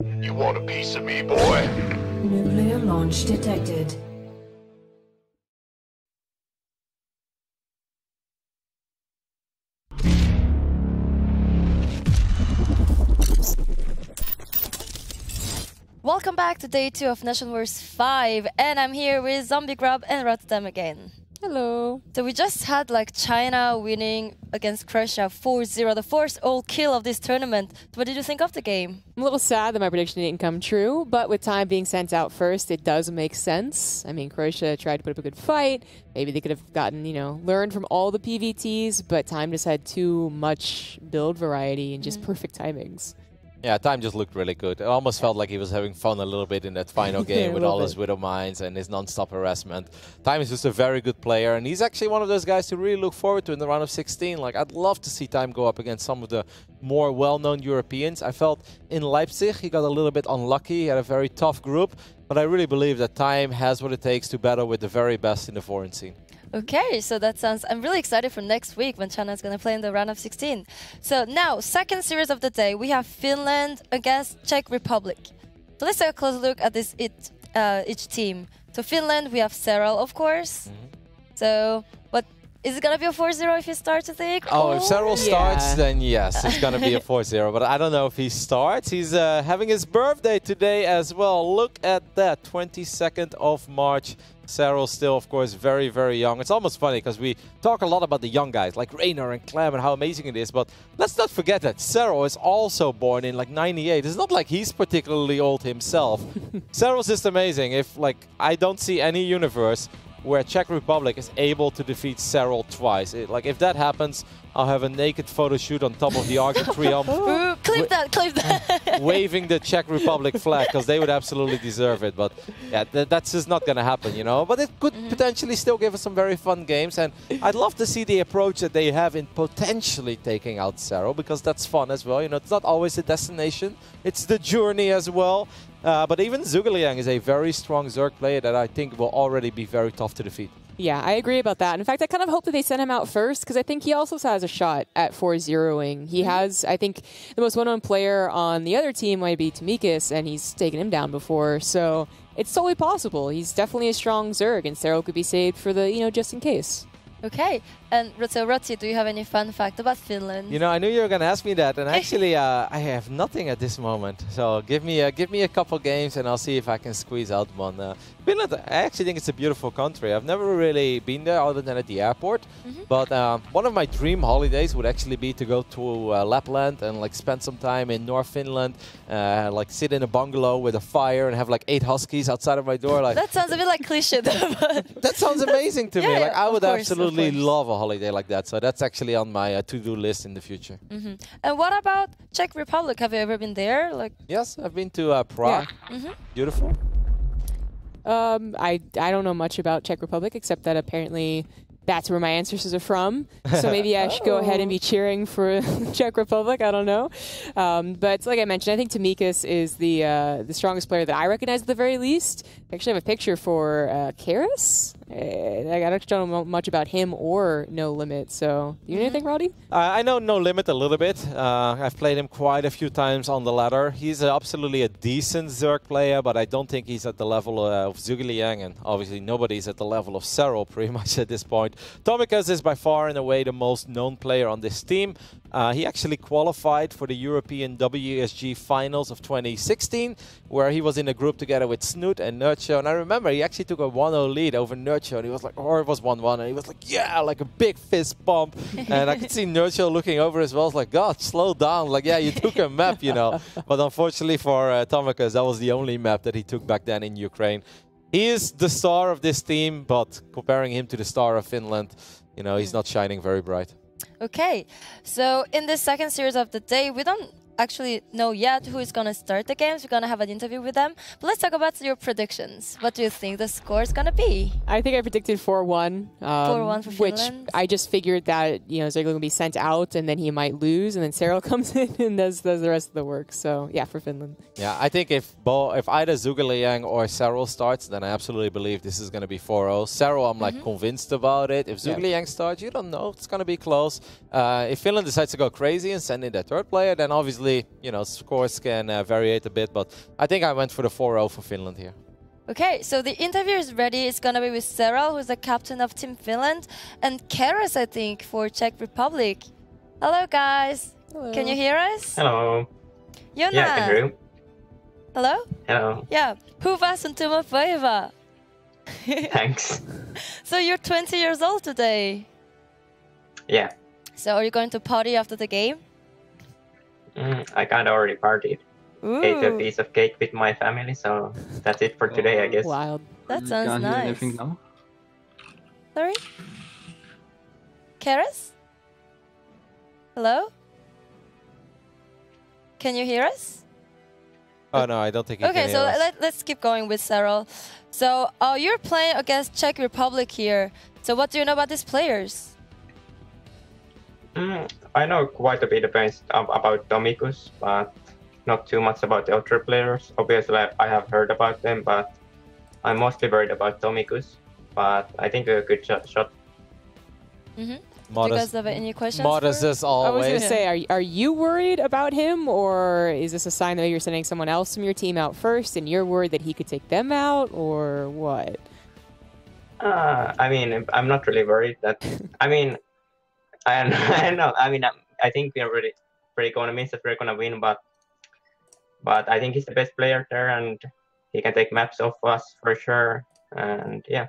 You want a piece of me, boy? Nuclear launch detected. Welcome back to day 2 of NationWars 5, and I'm here with Zombie Grub and Rotterdam again. Hello. So we just had like China winning against Croatia 4-0, the first all kill of this tournament. What did you think of the game? I'm a little sad that my prediction didn't come true, but with time being sent out first, it does make sense. I mean, Croatia tried to put up a good fight. Maybe they could have gotten, learned from all the PVTs, but time just had too much build variety and just perfect timings. Yeah, Time just looked really good. It almost felt like he was having fun a little bit in that final game with all his Widow Mines and his non-stop harassment. Time is just a very good player, and he's actually one of those guys to really look forward to in the round of 16. Like, I'd love to see Time go up against some of the more well-known Europeans. I felt in Leipzig he got a little bit unlucky. He had a very tough group, but I really believe that Time has what it takes to battle with the very best in the foreign scene. Okay, so that sounds... I'm really excited for next week when China is going to play in the round of 16. So now, second series of the day, we have Finland against Czech Republic. So let's take a close look at this each team. So Finland, we have Serral, of course. So, but is it going to be a 4-0 if he starts, I think? Oh, if Serral starts, then yes, it's going to be a 4-0. But I don't know if he starts. He's having his birthday today as well. Look at that, 22nd of March. Serral still, of course, very, very young. It's almost funny because we talk a lot about the young guys like Rainer and Clem and how amazing it is. But let's not forget that Serral is also born in like 98. It's not like he's particularly old himself. Serral's just amazing. I don't see any universe where Czech Republic is able to defeat Serral twice. If that happens, I'll have a naked photo shoot on top of the Argent Triumph. Clip that! Waving the Czech Republic flag, because they would absolutely deserve it. But yeah, that's just not going to happen, But it could potentially still give us some very fun games. And I'd love to see the approach that they have in potentially taking out Serral, because that's fun as well. It's not always the destination. It's the journey as well. But even Zhuge is a very strong Zerg player that I think will already be very tough to defeat. Yeah, I agree about that. In fact, I kind of hope that they send him out first, because I think he also has a shot at 4-0ing. He has, I think, the most well-known player on the other team might be Tamikis, and he's taken him down before. So it's totally possible. He's definitely a strong Zerg, and Serral could be saved for the, just in case. Okay, and Rotsi, do you have any fun fact about Finland? I knew you were going to ask me that, and actually I have nothing at this moment. So give me a couple games, and I'll see if I can squeeze out one. Finland, I actually think it's a beautiful country. I've never really been there other than at the airport. But one of my dream holidays would actually be to go to Lapland and spend some time in North Finland, sit in a bungalow with a fire and have 8 huskies outside of my door. That sounds a bit like cliché, but that sounds amazing to me. I would absolutely love a holiday like that. So that's actually on my to-do list in the future. And what about Czech Republic? Have you ever been there? Yes, I've been to Prague. Yeah. Beautiful. I don't know much about Czech Republic, except that apparently that's where my ancestors are from. So maybe I should go ahead and be cheering for Czech Republic. I don't know. But like I mentioned, I think Tamikis is the strongest player that I recognize at the very least. I actually have a picture for Karis. I actually don't know much about him or No Limit. So, do you know anything, Roddy? I know No Limit a little bit. I've played him quite a few times on the ladder. He's absolutely a decent Zerg player, but I don't think he's at the level of Zhuge Liang, and obviously nobody's at the level of Serral pretty much at this point. Tomikas is by far and away the most known player on this team. He actually qualified for the European WSG finals of 2016, where he was in a group together with Snoot and Nurture. And I remember he actually took a 1-0 lead over Nurture, and he was like, or it was 1-1, and he was like, yeah, like a big fist bump. And I could see Nurture looking over as well. I was like, God, slow down. Like, yeah, you took a map, But unfortunately for Tomikas, that was the only map that he took back then in Ukraine. He is the star of this team, but comparing him to the star of Finland, he's not shining very bright. Okay, so in the second series of the day, we don't actually know yet who is going to start the games. We're going to have an interview with them. But let's talk about your predictions. What do you think the score is going to be? I think I predicted 4-1. 4-1 for which Finland. I just figured that, Zergling will be sent out and then he might lose, and then Serral comes in and does the rest of the work. So, yeah, for Finland. Yeah, I think if either Zhuge Liang or Serral starts, then I absolutely believe this is going to be 4-0. Serral, I'm convinced about it. If Zhuge Liang starts, you don't know. It's going to be close. If Finland decides to go crazy and send in their third player, then obviously obviously, you know, scores can variate a bit, but I think I went for the 4-0 for Finland here. Okay, so the interview is ready. It's gonna be with Cyril, who's the captain of Team Finland, and Keres, I think, for Czech Republic. Hello, guys. Hello. Can you hear us? Hello. Jonna. Yeah, I can hear you. Hello? Hello. Yeah. Hyvää syntymäpäivää. Thanks. So you're 20 years old today. Yeah. So are you going to party after the game? I kind of already partied. Ooh, Ate a piece of cake with my family, so that's it for today, I guess. Wild. that sounds Can't hear nice. anything now. Sorry? Keres? Hello? Can you hear us? Oh no, I don't think he Okay, can so hear us. let's keep going with Cyril. So you're playing against Czech Republic here. So what do you know about these players? I know quite a bit about Domicus, but not too much about the other players. Obviously, I have heard about them, but I'm mostly worried about Domicus. But I think a good shot. Mm-hmm. Do you guys have any questions? Modest for- as I was always. going to say, are you worried about him, or is this a sign that you're sending someone else from your team out first, and you're worried that he could take them out, or what? I mean, I'm not really worried that. I mean, I don't know. I mean, I think we're really pretty convinced that we're gonna win, but I think he's the best player there, and he can take maps off us for sure. And yeah.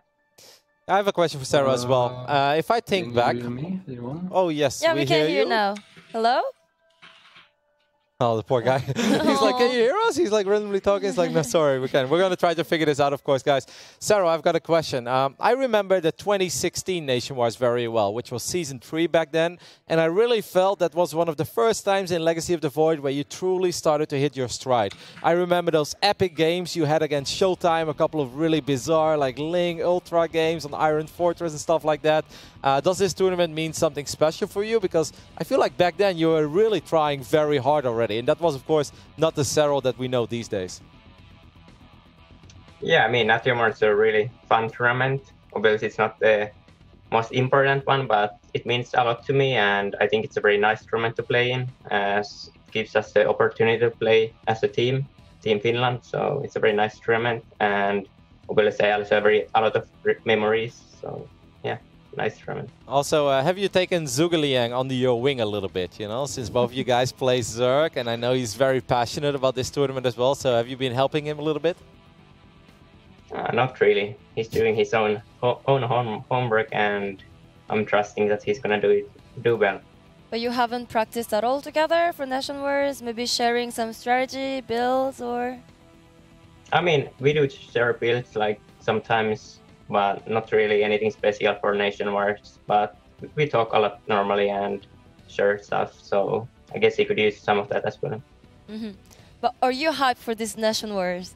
I have a question for Sarah as well. If I think back... Can you hear me? Anyone? Oh, yes, Yeah, we can hear you now. Hello? Oh, the poor guy. He's like, can you hear us? He's like randomly talking. He's like, no, sorry, we can't. We're going to try to figure this out, of course, guys. Sarah, I've got a question. I remember the 2016 NationWars very well, which was Season 3 back then. And I really felt that was one of the first times in Legacy of the Void where you truly started to hit your stride. I remember those epic games you had against Showtime, a couple of really bizarre, like Ling Ultra games on Iron Fortress and stuff like that. Does this tournament mean something special for you? Because I feel like back then you were really trying very hard already. And that was, of course, not the Cyril that we know these days. Yeah, I mean, NationWars is a really fun tournament. Obviously, it's not the most important one, but it means a lot to me. And I think it's a very nice tournament to play in, as it gives us the opportunity to play as a team, Team Finland. So it's a very nice tournament. And obviously, I also have a lot of memories. So yeah. Nice tournament. Also, have you taken Zhuge under your wing a little bit, you know, since both of you guys play Zerg, and I know he's very passionate about this tournament as well, so have you been helping him a little bit? Not really. He's doing his own homework, and I'm trusting that he's gonna do well. But you haven't practiced at all together for NationWars? Maybe sharing some strategy, builds, or... I mean, we do share builds, like, sometimes, but not really anything special for NationWars. But we talk a lot normally and share stuff, so I guess he could use some of that as well. Mm-hmm. But are you hyped for this NationWars?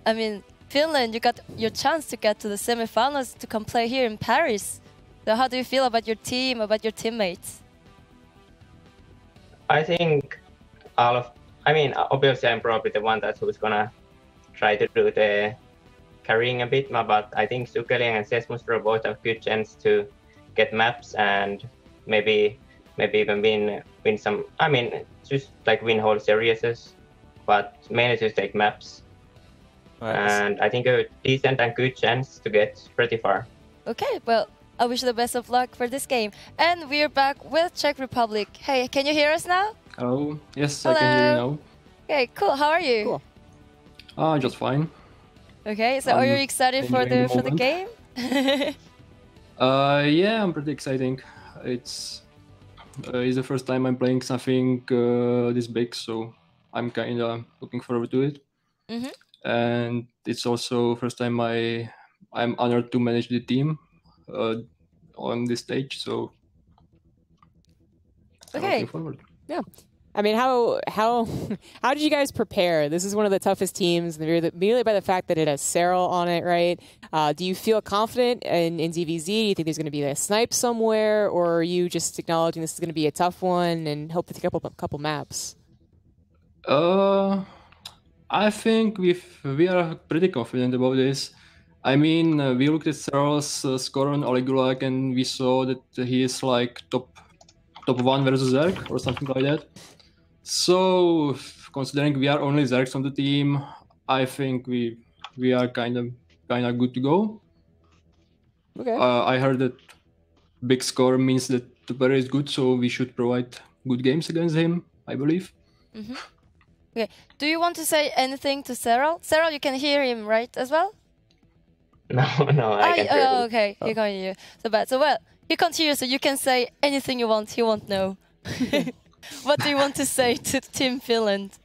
I mean, Finland, you got your chance to get to the semifinals to come play here in Paris. So how do you feel about your team, about your teammates? I think obviously I'm probably the one who's gonna try to do the carrying a bit, but I think Zhuge and Sesmustra both have good chance to get maps and maybe even win some. I mean, just like win whole series, but mainly to take maps. Right. And I think a decent and good chance to get pretty far. Okay, well, I wish you the best of luck for this game. And we're back with Czech Republic. Hey, can you hear us now? Hello. Yes, Hello. I can hear you now. Okay, cool. How are you? Cool. Just fine. Okay, so are you excited for enjoying the the game? Yeah, I'm pretty exciting. It's the first time I'm playing something this big, so I'm kind of looking forward to it. Mm-hmm. And it's also first time I'm honored to manage the team on this stage, so I'm Okay. looking forward. Yeah. I mean, how did you guys prepare? This is one of the toughest teams, merely by the fact that it has Cyril on it, right? Do you feel confident in DVZ? Do you think there's going to be a snipe somewhere, or are you just acknowledging this is going to be a tough one and hope to take a couple maps? I think we are pretty confident about this. I mean, we looked at Cyril's score on Oligulak and we saw that he is like top 1 versus Zerg or something like that. So, considering we are only Zergs on the team, I think we are kind of good to go. Okay. I heard that big score means that the player is good, so we should provide good games against him, I believe. Okay. Do you want to say anything to Cyril? Cyril, you can hear him, right, as well? No, I can't hear him. Okay. He can't hear you. So bad. So well, he can't hear you, so you can say anything you want. He won't know. What do you want to say to Team Finland?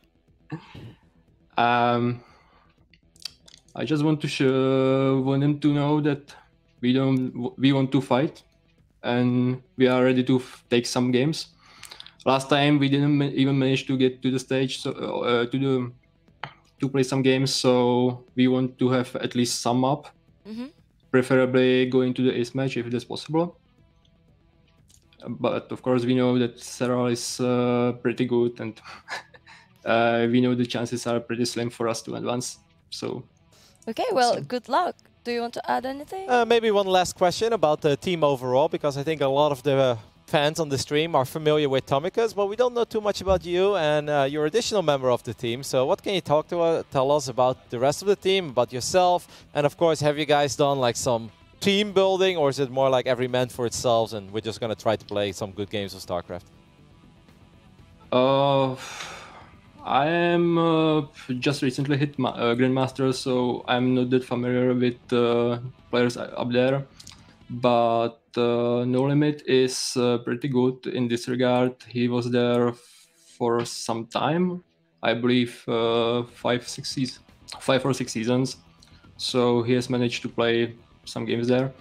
I just want to want them to know that we want to fight, and we are ready to take some games. Last time we didn't even manage to get to the stage, so to play some games. So we want to have at least some up, preferably going to the ace match if that's possible. But of course, we know that Sarah is pretty good, and we know the chances are pretty slim for us to advance. So. Okay, well, good luck. Do you want to add anything? Maybe one last question about the team overall, because I think a lot of the fans on the stream are familiar with Tomikas, but we don't know too much about you and you're an additional member of the team. So what can you tell us about the rest of the team, about yourself? And of course, have you guys done like some team building, or is it more like every man for itself and we're just going to try to play some good games of StarCraft? I am just recently hit Grandmaster, so I'm not that familiar with players up there. But No Limit is pretty good in this regard. He was there for some time, I believe 5 or 6 seasons. So he has managed to play some games there.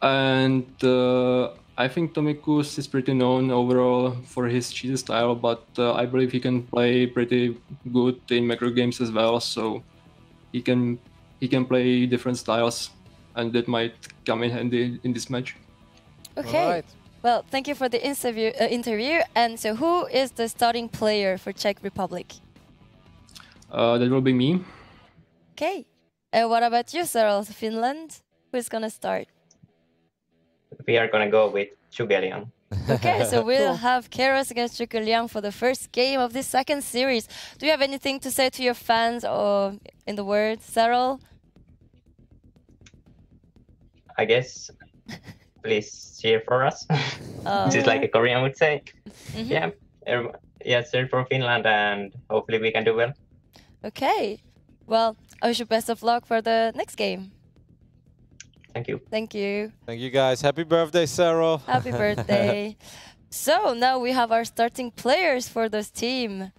And I think Tomikus is pretty known overall for his cheesy style, but I believe he can play pretty good in macro games as well. So he can play different styles, and that might come in handy in this match. Okay. Right. Well, thank you for the interview. And so, who is the starting player for Czech Republic? That will be me. Okay. And what about you, Cyril? Finland? Who's gonna start? We are gonna go with Zhuge. Okay, so we'll have Keros against Zhuge for the first game of this second series. Do you have anything to say to your fans or in the word, Cyril? I guess, please cheer for us. Just like a Korean would say. Yeah, cheer for Finland, and hopefully we can do well. Okay, well, I wish you best of luck for the next game. Thank you. Thank you. Thank you guys. Happy birthday, Sarah. Happy birthday. So now we have our starting players for this team.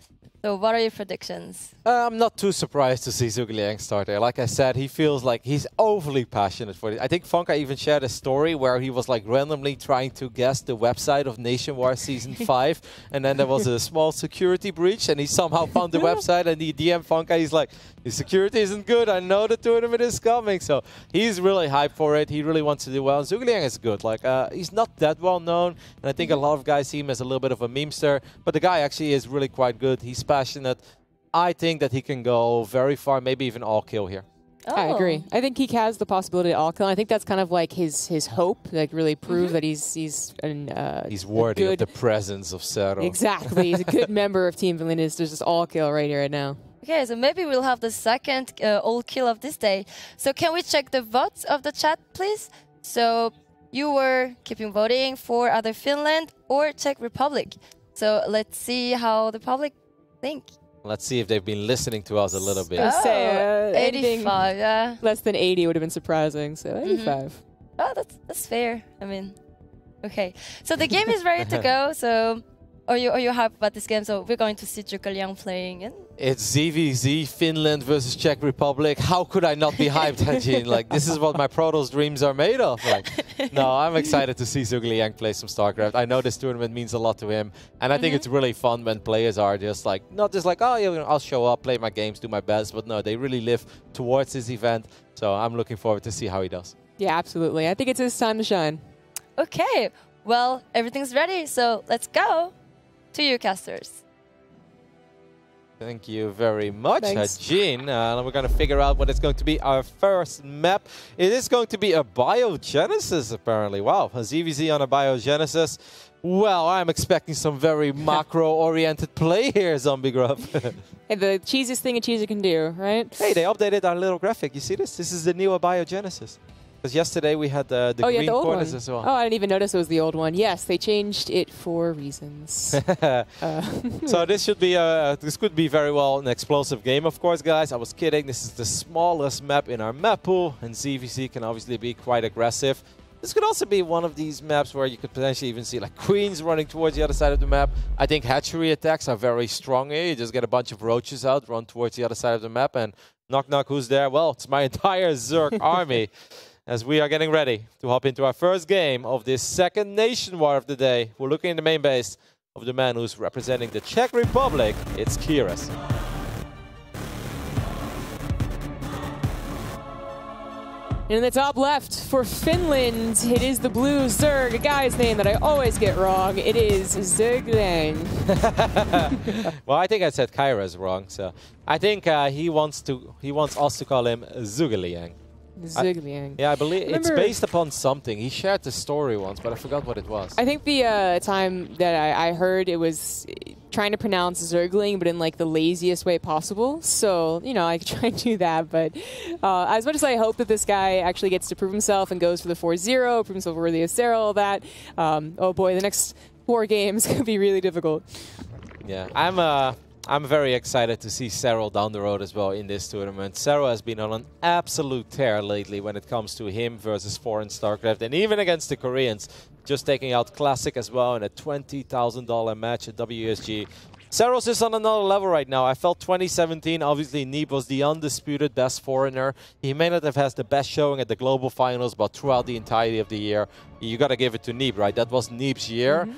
So what are your predictions? I'm not too surprised to see Zhuge Liang start there. Like I said, he feels like he's overly passionate for it. I think Fonka even shared a story where he was like randomly trying to guess the website of NationWars Season 5, and then there was a small security breach, and he somehow found the website, and he DM Fonka, he's like, the security isn't good, I know the tournament is coming. So he's really hyped for it. He really wants to do well. And Zhuge Liang is good. Like he's not that well known, and I think a lot of guys see him as a little bit of a memester, but the guy actually is really quite good. He's passionate. I think that he can go very far, maybe even all kill here. Oh. I agree. I think he has the possibility to all kill. I think that's kind of like his hope, like really prove that he's worthy of the presence of Zero. Exactly. He's a good member of Team Finland. There's just all kill right here, right now. Okay, so maybe we'll have the second all kill of this day. So can we check the votes of the chat, please? So you were keeping voting for either Finland or Czech Republic. So let's see how the public think. Let's see if they've been listening to us a little bit. Oh, Say 85, yeah. Less than 80 would have been surprising, so 85. Oh, that's fair. I mean, okay. So the game is ready to go. So are you hyped about this game? So we're going to see Zhuge Liang playing in. It's ZVZ, Finland versus Czech Republic. How could I not be hyped, Hajin? Like, this is what my Protoss dreams are made of. Like, no, I'm excited to see Zhuge Liang play some StarCraft. I know this tournament means a lot to him. And I think it's really fun when players are just like, not just like, oh, yeah, I'll show up, play my games, do my best. But no, they really live towards this event. So I'm looking forward to see how he does. Yeah, absolutely. I think it's his time to shine. Okay. Well, everything's ready. So let's go to you, casters. Thank you very much, Thanks. Jean. We're going to figure out what is going to be our first map. It is going to be a biogenesis, apparently. Wow, a ZVZ on a biogenesis. Well, I'm expecting some very macro-oriented play here, Zombie Grub. Hey, the cheesiest thing a cheeser can do, right? Hey, they updated our little graphic. You see this? This is the newer biogenesis. Because yesterday we had the green the old corners one. as well. Oh, I didn't even notice it was the old one. Yes, they changed it for reasons. So this should be this could be very well an explosive game, of course, guys. I was kidding. This is the smallest map in our map pool, and ZVZ can obviously be quite aggressive. This could also be one of these maps where you could potentially even see like queens running towards the other side of the map. I think hatchery attacks are very strong here. You just get a bunch of roaches out, run towards the other side of the map, and knock knock, who's there? Well, it's my entire Zerg army. As we are getting ready to hop into our first game of this second Nation War of the day. We're looking in the main base of the man who's representing the Czech Republic. It's Kiras. In the top left for Finland, it is the blue Zerg, a guy's name that I always get wrong. It is Zergling. Well, I think I said Kyra's wrong, so I think he wants us to call him Zugeliang. Zergling. Yeah, I believe it's based upon something. He shared the story once, but I forgot what it was. I think the time that I heard it was trying to pronounce Zergling, but in like the laziest way possible. So, you know, I could try and do that. But as much as I hope that this guy actually gets to prove himself and goes for the 4-0, prove himself worthy of Cyril, all that, oh boy, the next 4 games could be really difficult. Yeah, I'm very excited to see Cyril down the road as well in this tournament. Cyril has been on an absolute tear lately when it comes to him versus foreign StarCraft, and even against the Koreans, just taking out Classic as well in a $20,000 match at WSG. Cyril's is on another level right now. I felt 2017, obviously Neeb was the undisputed best foreigner. He may not have had the best showing at the global finals, but throughout the entirety of the year, you got to give it to Neeb, right? That was Neeb's year.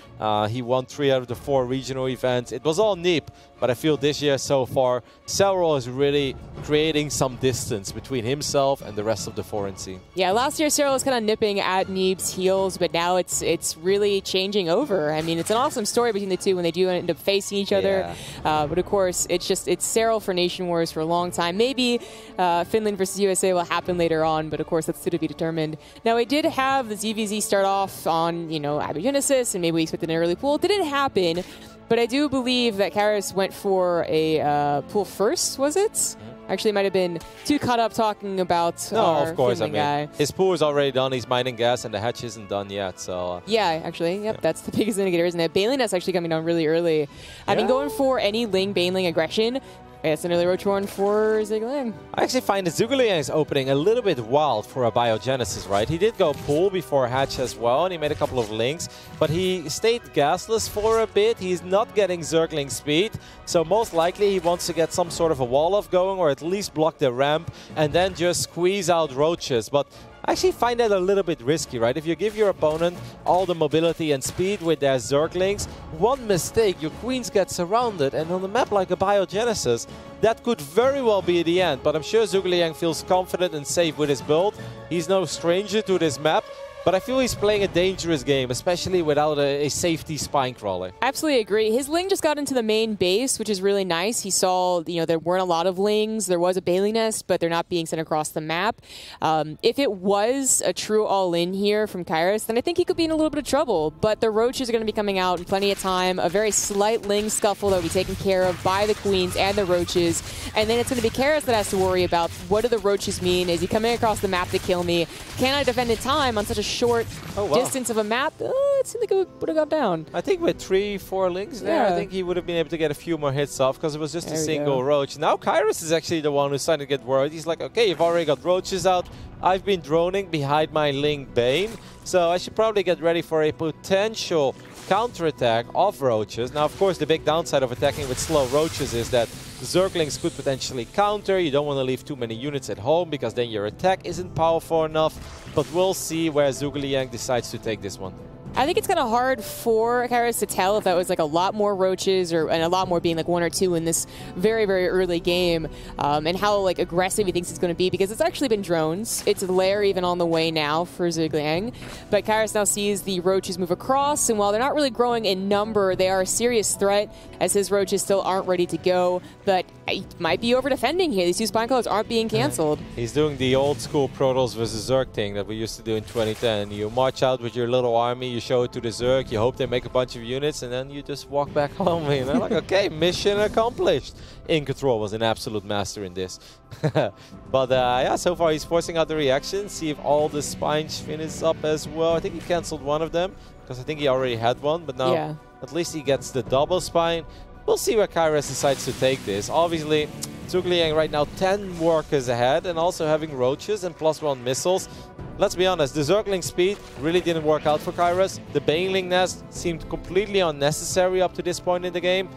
He won 3 out of the 4 regional events. It was all Neeb, but I feel this year so far, Cyril is really creating some distance between himself and the rest of the foreign scene. Yeah, last year Cyril was kind of nipping at Neeb's heels, but now it's really changing over. I mean, it's an awesome story between the two when they do end up facing each other. But of course, it's Cyril for NationWars for a long time. Maybe Finland versus USA will happen later on, but of course that's still to be determined. Now, we did have the ZVZ start off on, you know, Abiogenesis, and maybe we expected an early pool. It didn't happen, but I do believe that Karis went for a pool first, was it? Actually, it might have been too caught up talking about our Finland guy. His pool is already done. He's mining gas, and the hatch isn't done yet. So yeah, actually, yep, that's the biggest indicator, isn't it? Baneling actually coming down really early. I mean, going for any Ling Baneling aggression. It's an early roach horn for Zugeliang. I actually find the Zugeliang's opening a little bit wild for a biogenesis, right? He did go pool before hatch as well, and he made a couple of links, but he stayed gasless for a bit. He's not getting Zergling speed, so most likely he wants to get some sort of a wall-off going, or at least block the ramp, and then just squeeze out roaches. But I actually find that a little bit risky, right? If you give your opponent all the mobility and speed with their Zerglings, one mistake, your queens get surrounded, and on a map like a biogenesis, that could very well be the end. But I'm sure Zugeliang feels confident and safe with his build. He's no stranger to this map. But I feel he's playing a dangerous game, especially without a safety spine crawler. Absolutely agree. His Ling just got into the main base, which is really nice. He saw, you know, there weren't a lot of Lings. There was a Bailey nest, but they're not being sent across the map. If it was a true all-in here from Kairos, then I think he could be in a little bit of trouble. But the Roaches are going to be coming out in plenty of time. A very slight Ling scuffle that will be taken care of by the Queens and the Roaches. And then it's going to be Kairos that has to worry about what do the Roaches mean? Is he coming across the map to kill me? Can I defend in time on such a short distance of a map? It seemed like it would have gone down. I think with 3-4 links there, I think he would have been able to get a few more hits off because it was just a single roach. Now Kairos is actually the one who's starting to get worried. He's like, okay, you've already got roaches out. I've been droning behind my Ling Bane, so I should probably get ready for a potential counterattack of roaches. Now, of course, the big downside of attacking with slow roaches is that Zerglings could potentially counter. You don't want to leave too many units at home because then your attack isn't powerful enough. But we'll see where Zugeliang decides to take this one. I think it's kind of hard for Kairos to tell if that was like a lot more roaches and a lot more being like 1 or 2 in this very, very early game, and how like aggressive he thinks it's going to be, because it's actually been drones. It's a lair even on the way now for Zhugliang, but Kairos now sees the roaches move across, and while they're not really growing in number, they are a serious threat as his roaches still aren't ready to go, but he might be over defending here. These 2 spine colors aren't being cancelled. He's doing the old school Protoss versus Zerg thing that we used to do in 2010. You march out with your little army, you show it to the Zerg, you hope they make a bunch of units, and then you just walk back home. You know, like, okay, mission accomplished. In Control was an absolute master in this. But yeah, so far he's forcing out the reaction. See if all the spines finish up as well. I think he cancelled one of them, because I think he already had one, but now at least he gets the double spine. We'll see where Kairos decides to take this. Obviously, Zhugliang right now 10 workers ahead and also having roaches and +1 missiles. Let's be honest, the Zergling speed really didn't work out for Kairos. The Baneling nest seemed completely unnecessary up to this point in the game.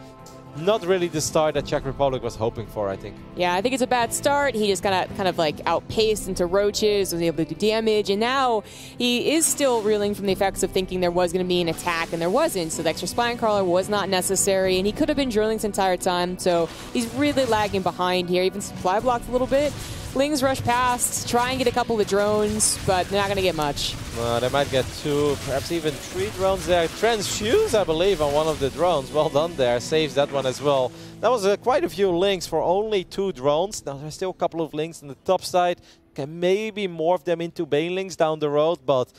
Not really the start that Czech Republic was hoping for, I think. Yeah, I think it's a bad start. He just got kind of like outpaced into roaches, was able to do damage, and now he is still reeling from the effects of thinking there was going to be an attack, and there wasn't. So the extra spine crawler was not necessary, and he could have been drilling this entire time. So he's really lagging behind here, even supply blocked a little bit. Lings rush past, try and get a couple of drones, but they're not going to get much. They might get 2, perhaps even 3 drones there. Transfuse, I believe, on one of the drones. Well done there. Saves that one as well. That was quite a few links for only 2 drones. Now, there's still a couple of links on the top side. Can maybe morph them into banelings down the road, but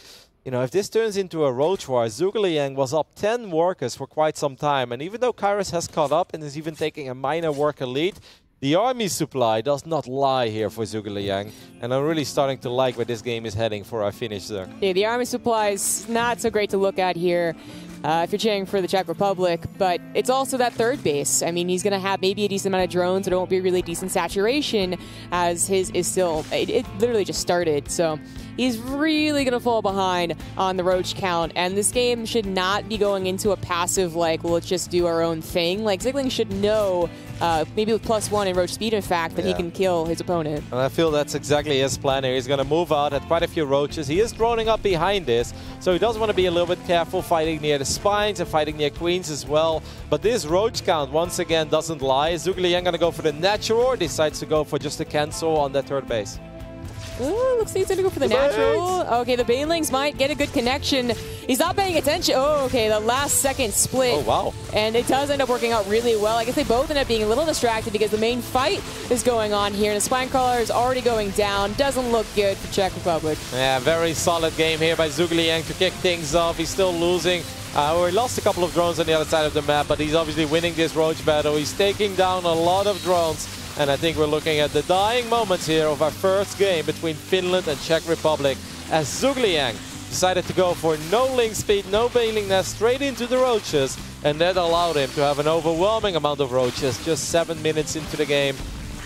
you know, if this turns into a roach war, Zhugliang was up 10 workers for quite some time. And even though Kairos has caught up and is even taking a minor worker lead, the army supply does not lie here for Zhugliang, and I'm really starting to like where this game is heading for our Finnish Zerg. Yeah, the army supply is not so great to look at here if you're cheering for the Czech Republic, but it's also that third base. I mean, he's going to have maybe a decent amount of drones, but it won't be really decent saturation as his is still, it literally just started, so he's really going to fall behind on the roach count, and this game should not be going into a passive, like, well, let's just do our own thing. Like, Zhugliang should know, maybe with +1 in roach speed, in fact, that he can kill his opponent. And I feel that's exactly his plan here. He's going to move out at quite a few roaches. He is droning up behind this, so he does want to be a little bit careful fighting near the spines and fighting near queens as well. But this roach count, once again, doesn't lie. Zhugliang going to go for the natural, or decides to go for just a cancel on that third base. Ooh, looks like he's going to go for the natural. Okay, the Banelings might get a good connection. He's not paying attention. Oh, okay, the last second split. Oh, wow. And it does end up working out really well. I guess they both end up being a little distracted because the main fight is going on here. And the spine crawler is already going down. Doesn't look good for Czech Republic. Yeah, very solid game here by Zhugliang to kick things off. He's still losing. We lost a couple of drones on the other side of the map, but he's obviously winning this roach battle. He's taking down a lot of drones. And I think we're looking at the dying moments here of our first game between Finland and Czech Republic, as Zhugliang decided to go for no link speed, no bailing nest, straight into the roaches, and that allowed him to have an overwhelming amount of roaches just 7 minutes into the game.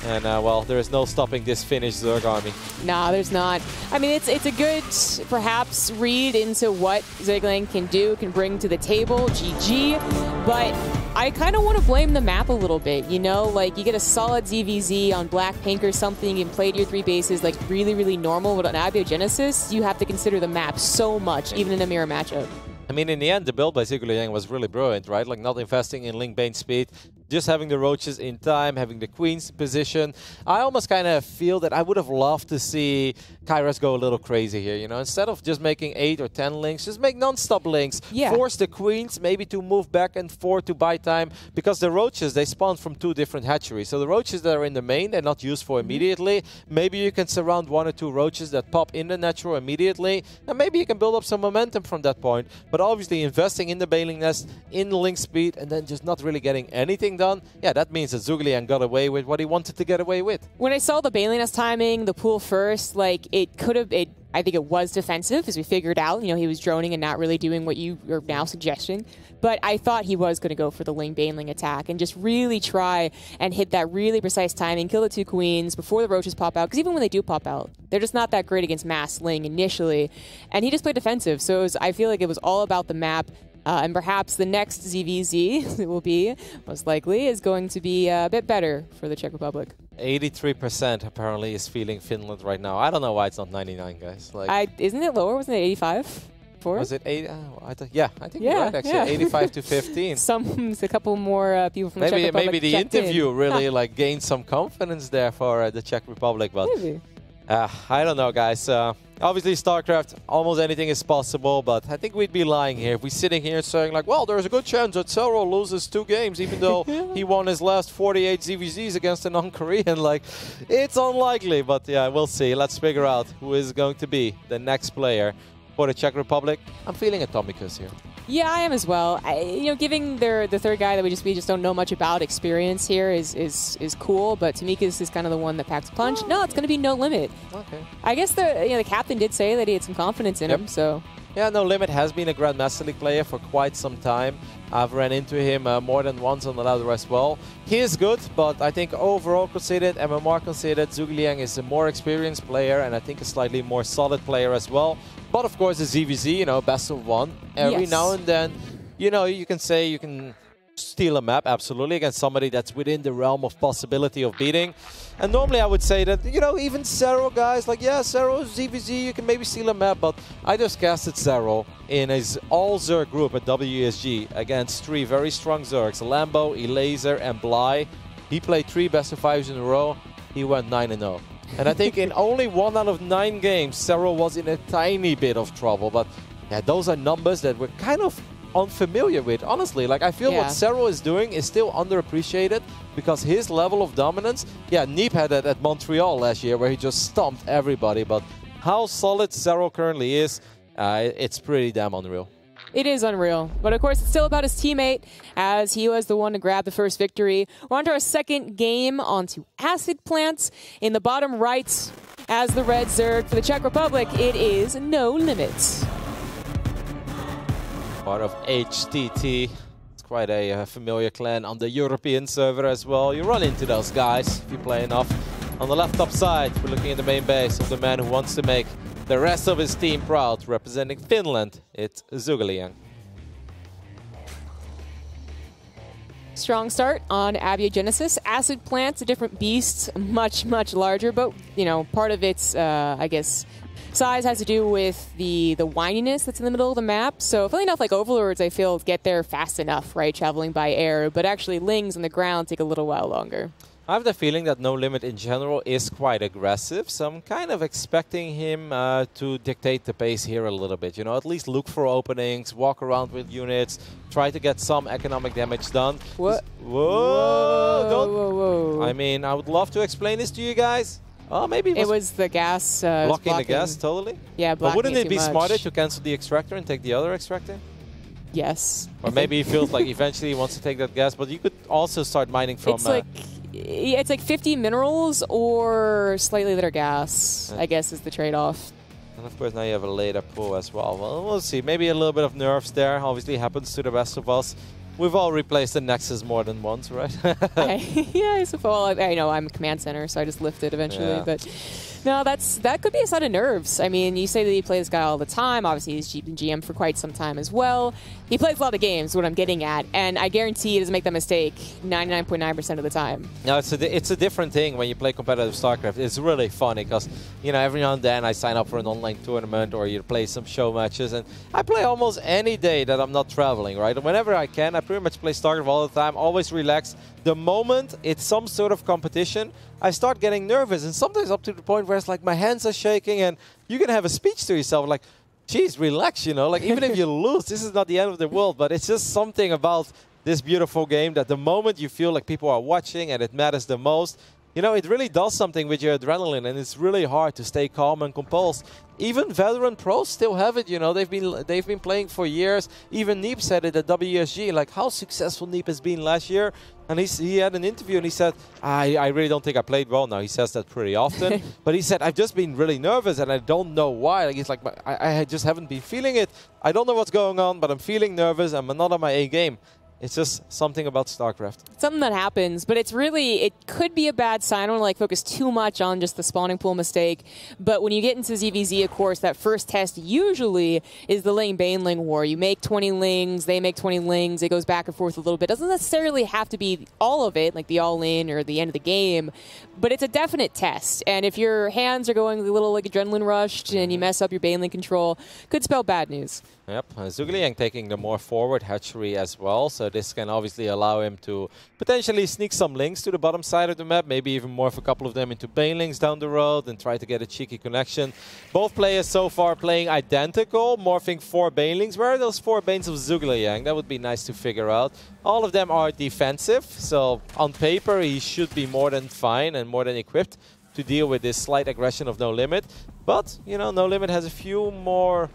And, well, there is no stopping this Finnish Zerg army. Nah, there's not. I mean, it's a good, perhaps, read into what Zhugliang can do, can bring to the table, GG, but I kind of want to blame the map a little bit, you know? Like, you get a solid ZVZ on Black Pink or something and play to your 3 bases, like, really, really normal, but on Abiogenesis, you have to consider the map so much, even in a mirror matchup. I mean, in the end, the build by Zhugliang was really brilliant, right? Like, not investing in link bane speed, just having the roaches in time, having the queen's position. I almost kind of feel that I would have loved to see Kairos go a little crazy here, you know? Instead of just making 8 or 10 links, just make non-stop links. Yeah. Force the queens maybe to move back and forth to buy time, because the roaches, they spawn from 2 different hatcheries. So the roaches that are in the main, they're not useful immediately. Maybe you can surround 1 or 2 roaches that pop in the natural immediately, and maybe you can build up some momentum from that point. But obviously investing in the bailing nest, in link speed, and then just not really getting anything done, yeah, that means that Zhugliang got away with what he wanted to get away with. When I saw the bailing nest timing, the pool first, like, it could have, I think it was defensive, as we figured out. You know, he was droning and not really doing what you are now suggesting. But I thought he was going to go for the Ling Baneling attack and just really try and hit that really precise timing, kill the 2 queens before the roaches pop out. Because even when they do pop out, they're just not that great against mass Ling initially. And he just played defensive. So I feel like it was all about the map. And perhaps the next ZVZ, it will be, most likely, is going to be a bit better for the Czech Republic. 83% apparently is feeling Finland right now. I don't know why it's not 99, guys. Like, Isn't it lower? Wasn't it 85? Was it 8? I think you're right, actually. 85 to 15. A couple more people from the Czech Republic. Maybe the interview really like gained some confidence there for the Czech Republic. But maybe. I don't know, guys. Obviously, StarCraft, almost anything is possible, but I think we'd be lying here if we're sitting here saying, like, well, there's a good chance that Zero loses 2 games, even though he won his last 48 ZVZs against a non-Korean. Like, it's unlikely, but yeah, we'll see. Let's figure out who is going to be the next player for the Czech Republic. I'm feeling Atomicus here. Yeah, I am as well. Giving the third guy that we just don't know much about experience here is cool, but Tamika's is kind of the one that packs a punch. No, it's going to be No Limit. Okay. I guess the captain did say that he had some confidence in him, so. Yeah, No Limit has been a Grandmaster League player for quite some time. I've ran into him more than once on the ladder as well. He is good, but I think overall considered, MMR considered, Zhuge is a more experienced player and I think a slightly more solid player as well. But of course, the ZVZ, best of one. Every now and then, you can say you can steal a map, absolutely, against somebody that's within the realm of possibility of beating. And normally I would say that, even Zero guys, like, yeah, Zero, ZVZ, you can maybe steal a map, but I just casted Zero in his all-Zerg group at WSG against 3 very strong Zergs, Lambo, Elaser, and Bly. He played 3 best of 5s in a row. He went 9-0. And I think in only 1 out of 9 games, Zero was in a tiny bit of trouble. But yeah, those are numbers that we're kind of unfamiliar with, honestly. Like, I feel what Zero is doing is still underappreciated because his level of dominance, Neep had that at Montreal last year where he just stomped everybody. But how solid Zero currently is, it's pretty damn unreal. It is unreal. But of course, it's still about his teammate, as he was the one to grab the first victory. We're on to our second game, onto Acid Plants. In the bottom right, as the red Zerg for the Czech Republic, it is No Limit. Part of HTT. It's quite a familiar clan on the European server as well. You run into those guys if you play enough. On the left top side, we're looking at the main base of the man who wants to make the rest of his team proud. Representing Finland, it's Zhuge. Strong start on Abiogenesis. Acid Plant's a different beast, much, much larger, but, part of its, I guess, size has to do with the whininess that's in the middle of the map. So, funny enough, like Overlords, I feel, get there fast enough, right, traveling by air, but actually Lings on the ground take a little while longer. I have the feeling that No Limit in general is quite aggressive, so I'm kind of expecting him to dictate the pace here a little bit. At least look for openings, walk around with units, try to get some economic damage done. What? Whoa! I mean, I would love to explain this to you guys. Oh, maybe it was the gas. blocking the gas, totally? Yeah, blocking. But wouldn't it be smarter to cancel the extractor and take the other extractor? Yes. Or maybe he feels like eventually he wants to take that gas, but you could also start mining from... It's like 50 minerals or slightly lighter gas, I guess, is the trade-off. And of course now you have a later pull as well. Well, we'll see. Maybe a little bit of nerfs there. Obviously happens to the best of us. We've all replaced the Nexus more than once, right? Yeah, I suppose. I know I'm a command center, so I just lift it eventually. Yeah. But no, that could be a set of nerves. I mean, you say that you play this guy all the time. Obviously, he's GM for quite some time as well. He plays a lot of games, what I'm getting at, and I guarantee he doesn't make that mistake 99.9% of the time. No, it's a different thing when you play competitive StarCraft. It's really funny because, every now and then I sign up for an online tournament or you play some show matches, and I play almost any day that I'm not traveling, right? And whenever I can, I pretty much play StarCraft all the time, always relax. The moment it's some sort of competition, I start getting nervous, and sometimes up to the point where it's like my hands are shaking, and you can have a speech to yourself like, geez, relax, like even if you lose, this is not the end of the world. But it's just something about this beautiful game that the moment you feel like people are watching and it matters the most, it really does something with your adrenaline, and it's really hard to stay calm and composed. Even veteran pros still have it, they've been playing for years. Even Neep said it at WSG, like how successful Neep has been last year. And he had an interview and he said, I really don't think I played well. Now, he says that pretty often. But he said, I've just been really nervous and I don't know why. Like, he's like, I just haven't been feeling it. I don't know what's going on, but I'm feeling nervous. I'm not on my A game. It's just something about StarCraft. Something that happens, but it's really, it could be a bad sign. I don't want to like focus too much on just the spawning pool mistake, but when you get into ZVZ, of course, that first test usually is the Ling-Baneling war. You make 20 Lings, they make 20 Lings, it goes back and forth a little bit. Doesn't necessarily have to be all of it, like the all-in or the end of the game, but it's a definite test. And if your hands are going a little like adrenaline rushed and you mess up your Baneling control, could spell bad news. Yep, Zhuge taking the more forward hatchery as well, so this can obviously allow him to potentially sneak some Lings to the bottom side of the map, maybe even morph a couple of them into Banelings down the road and try to get a cheeky connection. Both players so far playing identical, morphing 4 Banelings. Where are those 4 Banes of Zhuge? That would be nice to figure out. All of them are defensive, so on paper he should be more than fine and more than equipped to deal with this slight aggression of No Limit. But, you know, No Limit has a few more,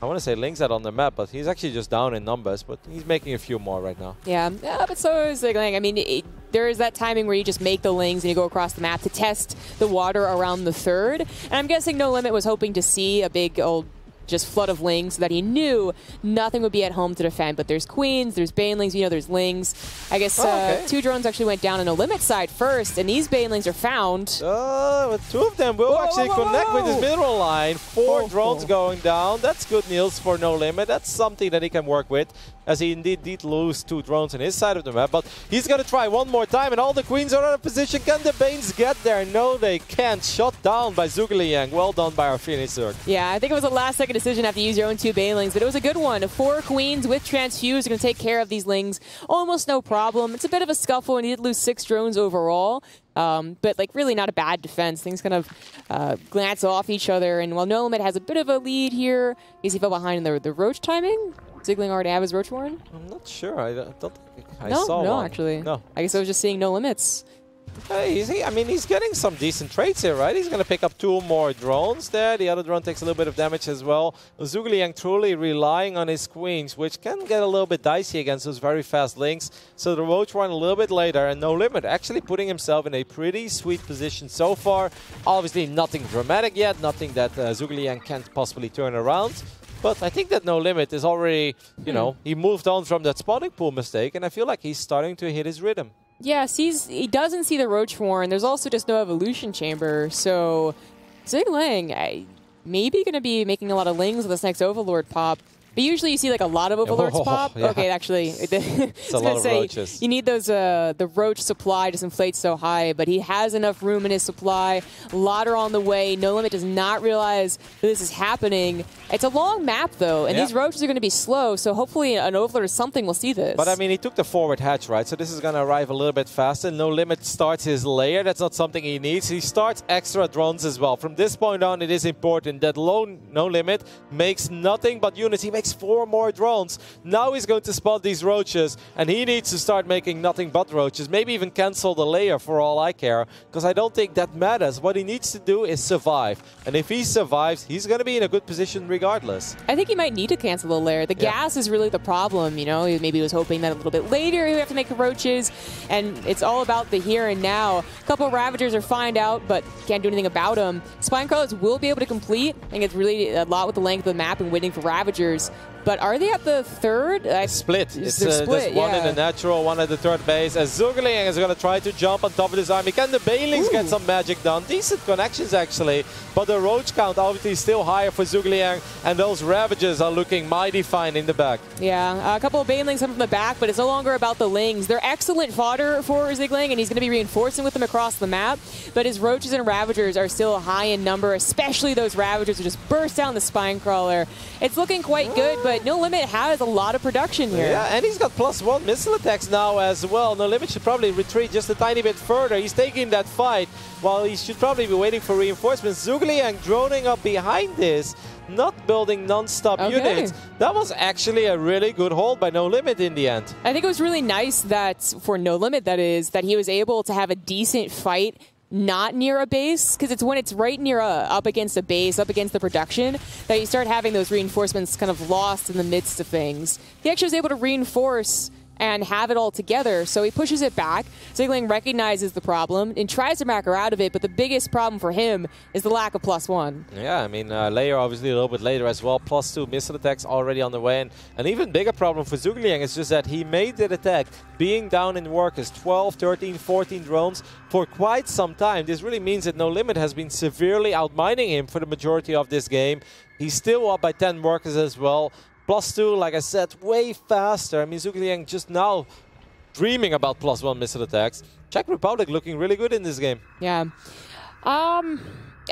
I want to say Lings out on the map, but he's actually just down in numbers, but he's making a few more right now. Yeah, but so is Zigling. I mean, there is that timing where you just make the Lings and you go across the map to test the water around the third. And I'm guessing No Limit was hoping to see a big old just flood of Lings so that he knew nothing would be at home to defend. But there's Queens, there's Banelings, you know, there's Lings. I guess 2 drones actually went down on No Limit side first, and these Banelings are found. But 2 of them will actually connect with his mineral line. 4 drones going down. That's good news for No Limit. That's something that he can work with, as he indeed did lose 2 drones on his side of the map. But he's going to try one more time, and all the Queens are out of position. Can the Banes get there? No, they can't. Shot down by Zhuge. Well done by our Phoenix Zerg. Yeah, I think it was a last-second decision after you use your own 2 Banelings, but it was a good one. 4 Queens with Transfuse are going to take care of these Lings. Almost no problem. It's a bit of a scuffle, and he did lose 6 drones overall. But like really not a bad defense. Things kind of glance off each other, and while No Limit has a bit of a lead here, he fell behind in the Roach timing. Zigling already have his Roach Warren? I'm not sure. I don't think I saw one. No, actually. No. I guess I was just seeing No Limits. Hey, I mean, he's getting some decent traits here, right? He's going to pick up 2 more drones there. The other drone takes a little bit of damage as well. Zhuge truly relying on his Queens, which can get a little bit dicey against those very fast Lings. So the Roach Warren a little bit later, and No Limit actually putting himself in a pretty sweet position so far. Obviously nothing dramatic yet, nothing that Zhuge can't possibly turn around. But I think that No Limit is already, you know, he moved on from that spawning pool mistake, and I feel like he's starting to hit his rhythm. Yeah, he doesn't see the Roach Warren. There's also just no Evolution Chamber, so Zigling maybe going to be making a lot of Lings with this next Overlord pop. But usually you see like a lot of Overlords pop. Yeah. Okay, actually, it's a lot of roaches. You need those the Roach supply just inflates so high, but he has enough room in his supply. A lot are on the way. No Limit does not realize that this is happening. It's a long map though, and these roaches are going to be slow. So hopefully an Overlord or something will see this. But I mean, he took the forward hatch, right? So this is going to arrive a little bit faster. No Limit starts his layer. That's not something he needs. He starts extra drones as well. From this point on, it is important that No Limit makes nothing but units. He makes 4 more drones. Now he's going to spot these roaches, and he needs to start making nothing but roaches. Maybe even cancel the layer for all I care, because I don't think that matters. What he needs to do is survive. And if he survives, he's going to be in a good position regardless. I think he might need to cancel the layer. The gas is really the problem, you know. Maybe he was hoping that a little bit later he would have to make the roaches, and it's all about the here and now. A couple of Ravagers are find out, but can't do anything about them. Spinecrawlers will be able to complete. I think it's really a lot with the length of the map and waiting for Ravagers. But are they at the third? Split. It's split, one in the natural, one at the third base. As Zhuge is going to try to jump on top of this army. Can the Banelings get some magic done? Decent connections, actually. But the Roach count obviously still higher for Zhuge, and those Ravagers are looking mighty fine in the back. Yeah, a couple of Banelings come from the back, but it's no longer about the Lings. They're excellent fodder for Zigling, and he's going to be reinforcing with them across the map. But his Roaches and Ravagers are still high in number, especially those Ravagers who just burst down the Spinecrawler. It's looking quite good, but No Limit has a lot of production here. Yeah, and he's got +1 missile attacks now as well. No Limit should probably retreat just a tiny bit further. He's taking that fight while he should probably be waiting for reinforcements. Zhuge droning up behind this, not building non-stop units. That was actually a really good hold by No Limit in the end. I think it was really nice that, for No Limit that is, that he was able to have a decent fight not near a base, because it's when it's right near up against a base, up against the production, that you start having those reinforcements kind of lost in the midst of things. He actually was able to reinforce and have it all together. So he pushes it back. Ziegling recognizes the problem and tries to back her out of it, but the biggest problem for him is the lack of +1. Yeah, I mean, Layer obviously a little bit later as well. +2 missile attacks already on the way. And an even bigger problem for Zugliang is just that he made that attack being down in workers, 12, 13, 14 drones for quite some time. This really means that No Limit has been severely outmining him for the majority of this game. He's still up by 10 workers as well. +2, like I said, way faster. I mean, Zugliang just now dreaming about +1 missile attacks. Czech Republic looking really good in this game. Yeah.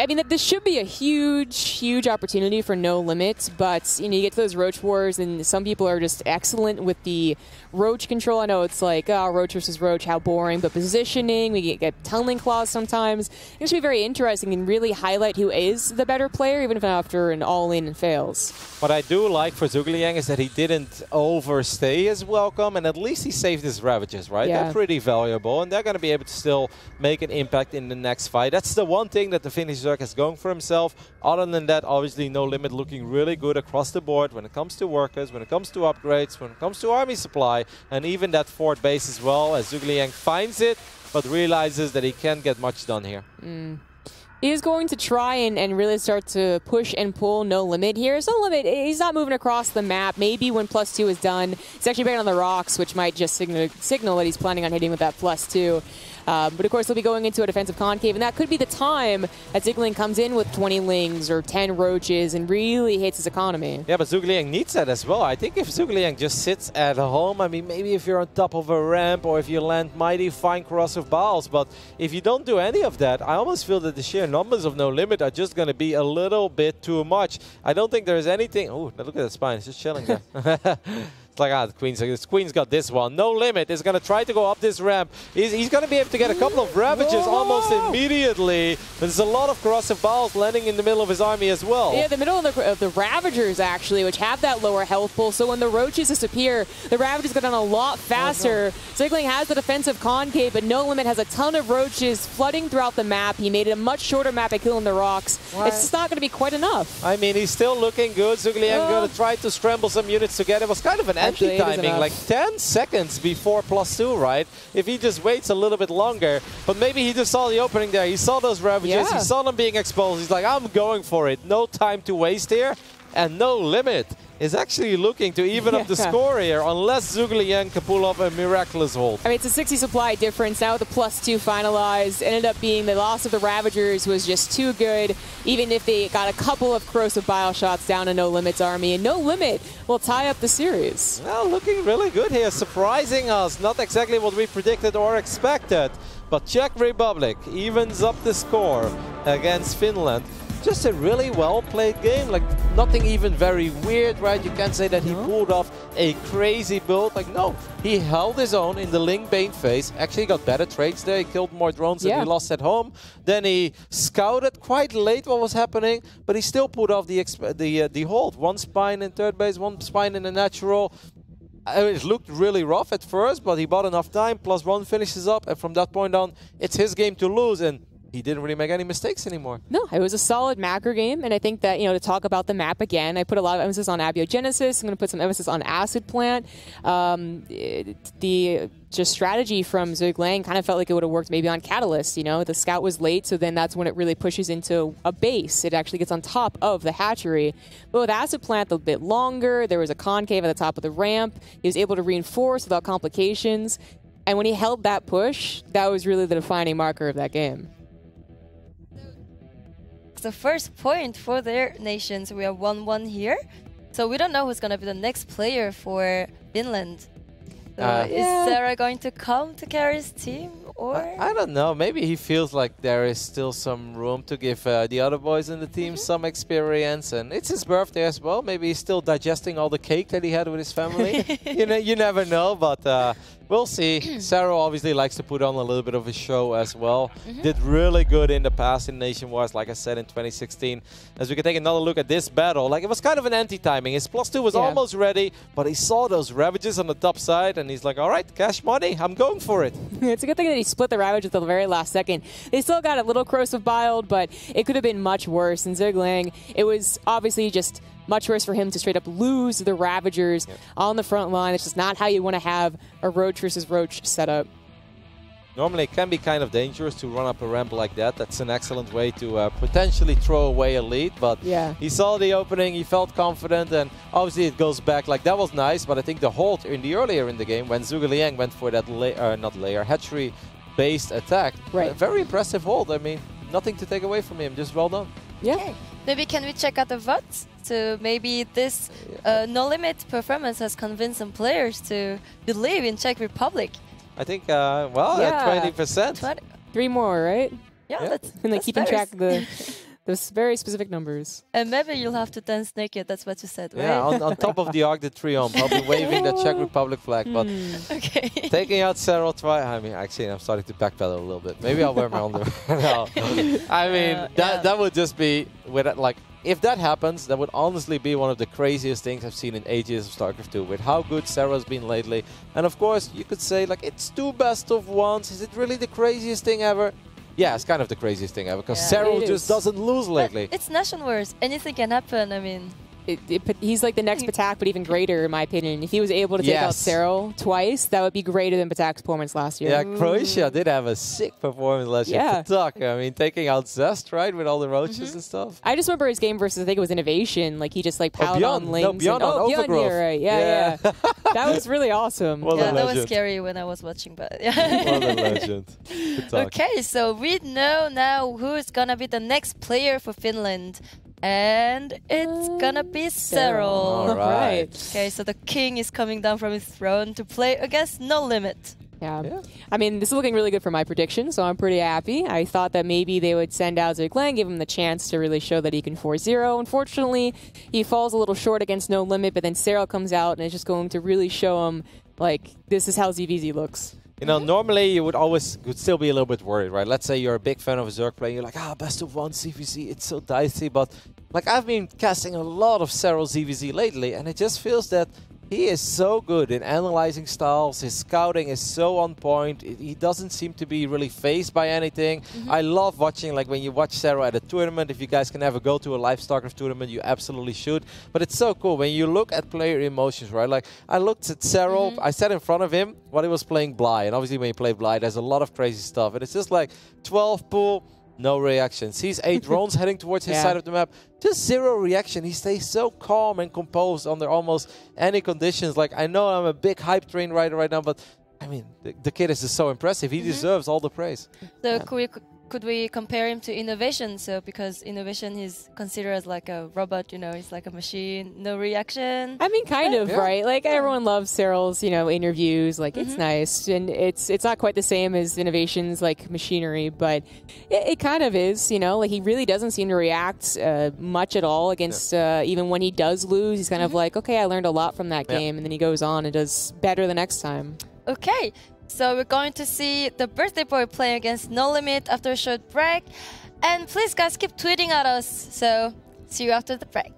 I mean, this should be a huge opportunity for No Limit, but you get to those Roach Wars, and some people are just excellent with the Roach control. I know it's like, oh, Roach versus Roach, how boring, but positioning, we get tunneling claws sometimes. It should be very interesting and really highlight who is the better player, even if after an all-in fails. What I do like for Zugliang is that he didn't overstay his welcome, and at least he saved his Ravages, right? Yeah. They're pretty valuable, and they're going to be able to still make an impact in the next fight. That's the one thing that the Finnish Zerg is going for himself. Other than that, obviously, No Limit looking really good across the board when it comes to workers, when it comes to upgrades, when it comes to army supply, and even that fort base as well, as Zugliang finds it, but realizes that he can't get much done here. He is going to try and really start to push and pull No Limit here. So No Limit, he's not moving across the map. Maybe when +2 is done, he's actually back on the rocks, which might just signal that he's planning on hitting with that +2. But of course, he'll be going into a defensive concave, and that could be the time that Ziegling comes in with 20 Lings or 10 Roaches and really hits his economy. Yeah, but Zugliang needs that as well. I think if Zugliang just sits at home, I mean, maybe if you're on top of a ramp or if you land mighty fine corrosive balls, but if you don't do any of that, I almost feel that the sheer numbers of No Limit are just going to be a little bit too much. I don't think there's anything... Oh, look at the spine. It's just chilling there. Like, the Queen's got this one. No Limit is going to try to go up this ramp. He's going to be able to get a couple of Ravages almost immediately. There's a lot of corrosive balls landing in the middle of his army as well. Yeah, the middle of the Ravagers, actually, which have that lower health pool. So when the Roaches disappear, the Ravagers go down a lot faster. Ziegling has the defensive concave, but No Limit has a ton of Roaches flooding throughout the map. He made it a much shorter map by killing the rocks. It's just not going to be quite enough. I mean, he's still looking good. Zugliang going to try to scramble some units together. It was kind of an anti-timing, like 10 seconds before +2, right? If he just waits a little bit longer, but maybe he just saw the opening there. He saw those Ravages, he saw them being exposed. He's like, I'm going for it. No time to waste here. And No Limit is actually looking to even up the score here, unless Zugliang can pull off a miraculous hold. I mean, it's a 60 supply difference. Now with the +2 finalized, ended up being the loss of the Ravagers was just too good, even if they got a couple of corrosive bile shots down to No Limit's army, and No Limit will tie up the series. Well, looking really good here, surprising us. Not exactly what we predicted or expected, but Czech Republic evens up the score against Finland. Just a really well-played game, like nothing even very weird, right? You can't say that he pulled off a crazy build. Like, no, he held his own in the Ling Bane phase. Actually got better trades there. He killed more drones than he lost at home. Then he scouted quite late what was happening, but he still pulled off the hold. One spine in third base, one spine in the natural. It looked really rough at first, but he bought enough time. +1 finishes up, and from that point on, it's his game to lose. And he didn't really make any mistakes anymore. No, it was a solid macro game, and I think that, to talk about the map again, I put a lot of emphasis on abiogenesis. I'm going to put some emphasis on acid plant. The just strategy from Zugliang kind of felt like it would have worked maybe on Catalyst. The scout was late, so then that's when it really pushes into a base. It actually gets on top of the hatchery. But with acid plant, a bit longer. There was a concave at the top of the ramp. He was able to reinforce without complications. And when he held that push, that was really the defining marker of that game. The first point for their nations. We are 1-1 here. So we don't know who's going to be the next player for Finland. So is Sarah going to come to carry his team? Or I don't know. Maybe he feels like there is still some room to give the other boys in the team some experience. And it's his birthday as well. Maybe he's still digesting all the cake that he had with his family. You never know. But we'll see. Sarah obviously likes to put on a little bit of a show as well. Did really good in the past in NationWars, like I said, in 2016. As we can take another look at this battle, like it was kind of an anti-timing. His +2 was almost ready, but he saw those Ravages on the top side, and he's like, all right, cash money, I'm going for it. It's a good thing that he split the Ravage at the very last second. They still got a little corrosive biled, but it could have been much worse. And Ziglang, it was obviously just much worse for him to straight up lose the Ravagers on the front line. It's just not how you want to have a Roach versus Roach setup. Normally it can be kind of dangerous to run up a ramp like that. That's an excellent way to potentially throw away a lead, but he saw the opening, he felt confident, and obviously it goes back. Like, that was nice, but I think the hold in the earlier in the game when Zhuge Liang went for that hatchery-based attack, very impressive hold. I mean, nothing to take away from him, just well done. Yeah. Okay. Maybe can we check out the votes? So maybe this No Limit performance has convinced some players to believe in Czech Republic. I think, well, at 20%. 3 more, right? Yeah, and like keeping track of those very specific numbers. And maybe you'll have to dance naked, that's what you said, right? Yeah, on top of the Arc de Triomphe, I'll be waving the Czech Republic flag. But taking out Serral twice, I mean, actually, I'm starting to backpedal a little bit. Maybe I'll wear my underwear. No. I mean, that would just be, like, if that happens, that would honestly be one of the craziest things I've seen in 8 years of StarCraft 2, with how good Serra's been lately. And of course, you could say, like, it's 2 best of 1s. Is it really the craziest thing ever? Yeah, it's kind of the craziest thing ever, because Serral just doesn't lose lately. But it's NationWars. Anything can happen, I mean. He's like the next Patak, but even greater, in my opinion. If he was able to take out Serral twice, that would be greater than Patak's performance last year. Yeah, Croatia did have a sick performance last year. Patak, I mean, taking out Zest, right, with all the roaches and stuff. I just remember his game versus, I think it was Innovation. Like, he just, like, piled on lanes. No, Beyond on Overgrowth. Right. Yeah. That was really awesome. That was scary when I was watching, but What a legend. Okay, so we know now who is going to be the next player for Finland. And it's gonna be Serral. All right. Okay, so the king is coming down from his throne to play against No Limit. Yeah. I mean, this is looking really good for my prediction, so I'm pretty happy. I thought that maybe they would send out Ziglang, give him the chance to really show that he can 4-0. Unfortunately, he falls a little short against No Limit, but then Serral comes out and is just going to really show him, like, this is how ZVZ looks. You know, normally you would still be a little bit worried, right? Let's say you're a big fan of a Zerg player, you're like, best of 1 ZVZ, it's so dicey. But, like, I've been casting a lot of Serral ZVZ lately, and it just feels that he is so good in analyzing styles. His scouting is so on point. He doesn't seem to be really phased by anything. I love watching, like, when you watch Serral at a tournament. If you guys can ever go to a live StarCraft tournament, you absolutely should. But it's so cool when you look at player emotions, right? Like, I looked at Serral, I sat in front of him while he was playing Bly. And obviously when you play Bly, there's a lot of crazy stuff. And it's just like 12 pool, no reaction. Sees 8 drones heading towards his side of the map. Just 0 reaction. He stays so calm and composed under almost any conditions. Like, I know I'm a big hype train rider right now, but I mean, the kid is just so impressive. He deserves all the praise. So could we compare him to Innovation? So because Innovation is considered as like a robot, you know, he's like a machine, no reaction. I mean, kind of, right? Like, everyone loves Serral's, you know, interviews. Like, it's nice, and it's not quite the same as Innovation's, like, machinery, but it kind of is, you know. Like, he really doesn't seem to react much at all against, even when he does lose, he's kind of like, okay, I learned a lot from that game, and then he goes on and does better the next time. Okay. So we're going to see the birthday boy playing against No Limit after a short break. And please, guys, keep tweeting at us. So see you after the break.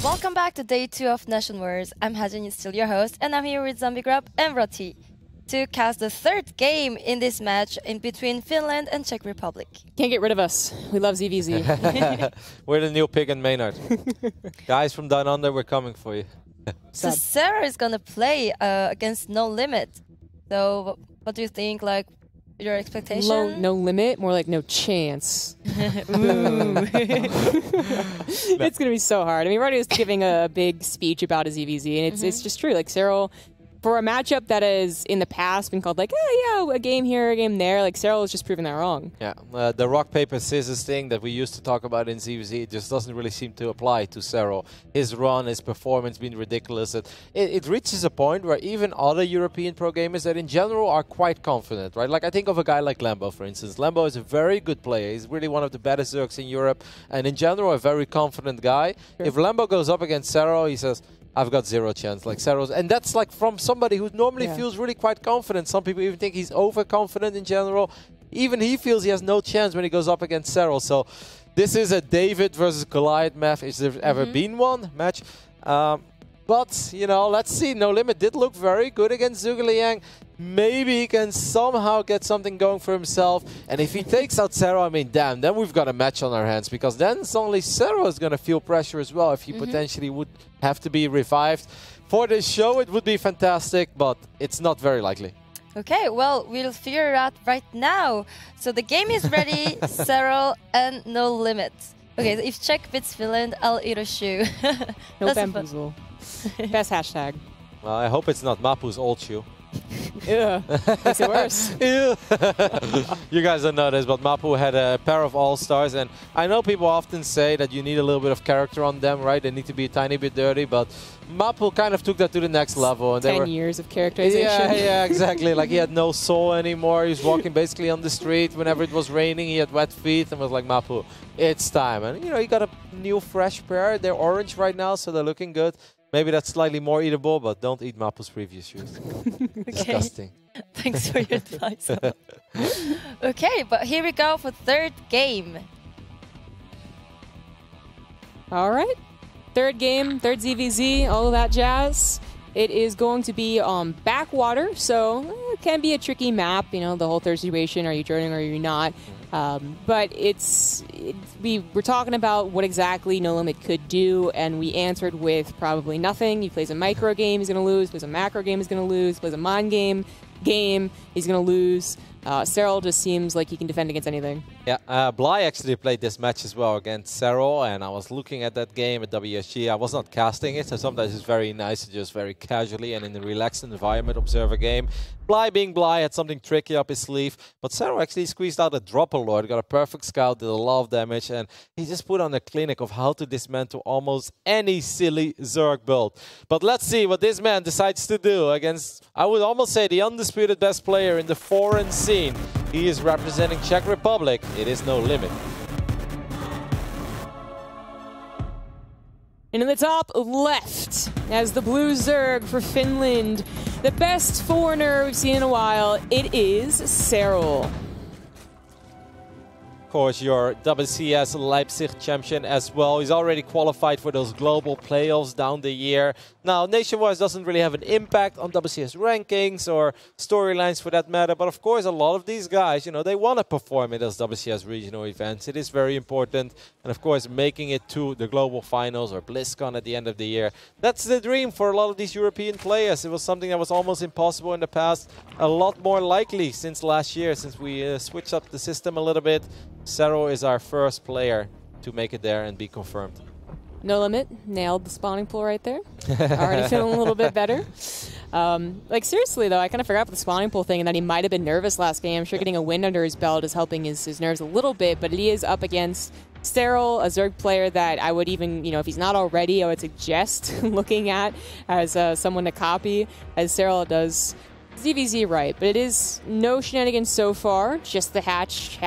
Welcome back to day 2 of NationWars. I'm Hajin, still your host, and I'm here with Zombie Grub and Roti to cast the 3rd game in this match in between Finland and Czech Republic. Can't get rid of us. We love ZVZ. We're the new pig and Maynard. Guys from down under, we're coming for you. So Sarah is gonna play against No Limit. So what do you think? Like, your expectation? No limit, more like no chance. It's gonna be so hard. I mean, Roddy was giving a big speech about his EVZ, and it's just true. Like, Serral, for a matchup that has in the past been called like, oh yeah, a game here, a game there, like, Serral has just proven that wrong. Yeah, the rock paper scissors thing that we used to talk about in ZVZ just doesn't really seem to apply to Serral. His run, his performance been ridiculous. It reaches a point where even other European pro gamers that in general are quite confident, right? Like, I think of a guy like Lambo, for instance. Lambo is a very good player. He's really one of the better Zergs in Europe, and in general a very confident guy. Sure. If Lambo goes up against Serral, he says, I've got zero chance, like Cero's. And that's like from somebody who normally feels really quite confident. Some people even think he's overconfident in general. Even he feels he has no chance when he goes up against Cero. So this is a David versus Goliath match. Is there ever been one match? But, you know, let's see. No Limit did look very good against Zhuge Liang. Maybe he can somehow get something going for himself. And if he takes out Cero, I mean, damn, then we've got a match on our hands. Because then suddenly Cero is going to feel pressure as well if he potentially would have to be revived. For this show, it would be fantastic, but it's not very likely. Okay, well, we'll figure it out right now. So the game is ready, Cero and No Limit. Okay, so if Czech beats Finland, I'll eat a shoe. No bamboozle. Best hashtag. Well, I hope it's not Mapu's old shoe. Yeah, makes it worse. You guys don't know this, but Mapu had a pair of all-stars, and I know people often say that you need a little bit of character on them, right? They need to be a tiny bit dirty, but Mapu kind of took that to the next level. And 10 years of characterization. Yeah, exactly. Like he had no soul anymore. He was walking basically on the street. Whenever it was raining, he had wet feet and was like, Mapu, it's time. And, you know, he got a new fresh pair. They're orange right now, so they're looking good. Maybe that's slightly more eatable, but don't eat Mapu's previous shoes. Disgusting. Thanks for your advice. Okay, but here we go for third game. All right. Third game, third ZVZ, all of that jazz. It is going to be on backwater, so it can be a tricky map, you know, the whole third situation, are you joining or are you not? But we were talking about what exactly No Limit could do, and we answered with probably nothing. He plays a micro game, he's going to lose. Plays a macro game, he's going to lose. Plays a mind game, he's going to lose. Cero just seems like he can defend against anything. Yeah, Bly actually played this match as well against Cero, and I was looking at that game at WSG. I was not casting it, so sometimes it's very nice to just very casually and in a relaxed environment observe a game. Bly being Bly had something tricky up his sleeve, but Cero actually squeezed out a drop alert, got a perfect scout, did a lot of damage, and he just put on a clinic of how to dismantle almost any silly Zerg build. But let's see what this man decides to do against, I would almost say, the undisputed best player in the foreign scene. He is representing Czech Republic. It is No Limit. And in the top left, as the blue Zerg for Finland, the best foreigner we've seen in a while, it is Cero. Of course, your WCS Leipzig champion as well. He's already qualified for those global playoffs down the year. Now, NationWars doesn't really have an impact on WCS rankings or storylines for that matter. But of course, a lot of these guys, you know, they want to perform at those WCS regional events. It is very important. And of course, making it to the global finals or BlizzCon at the end of the year. That's the dream for a lot of these European players. It was something that was almost impossible in the past. A lot more likely since last year, since we switched up the system a little bit. Cero is our first player to make it there and be confirmed. No Limit nailed the spawning pool right there. Already feeling a little bit better. Like, seriously, though, I kind of forgot about the spawning pool thing and that he might have been nervous last game. I'm sure getting a win under his belt is helping his nerves a little bit, but he is up against Cero, a Zerg player that I would even, you know, if he's not already, I would suggest looking at as someone to copy, as Cero does ZVZ right. But it is no shenanigans so far, just the hatch.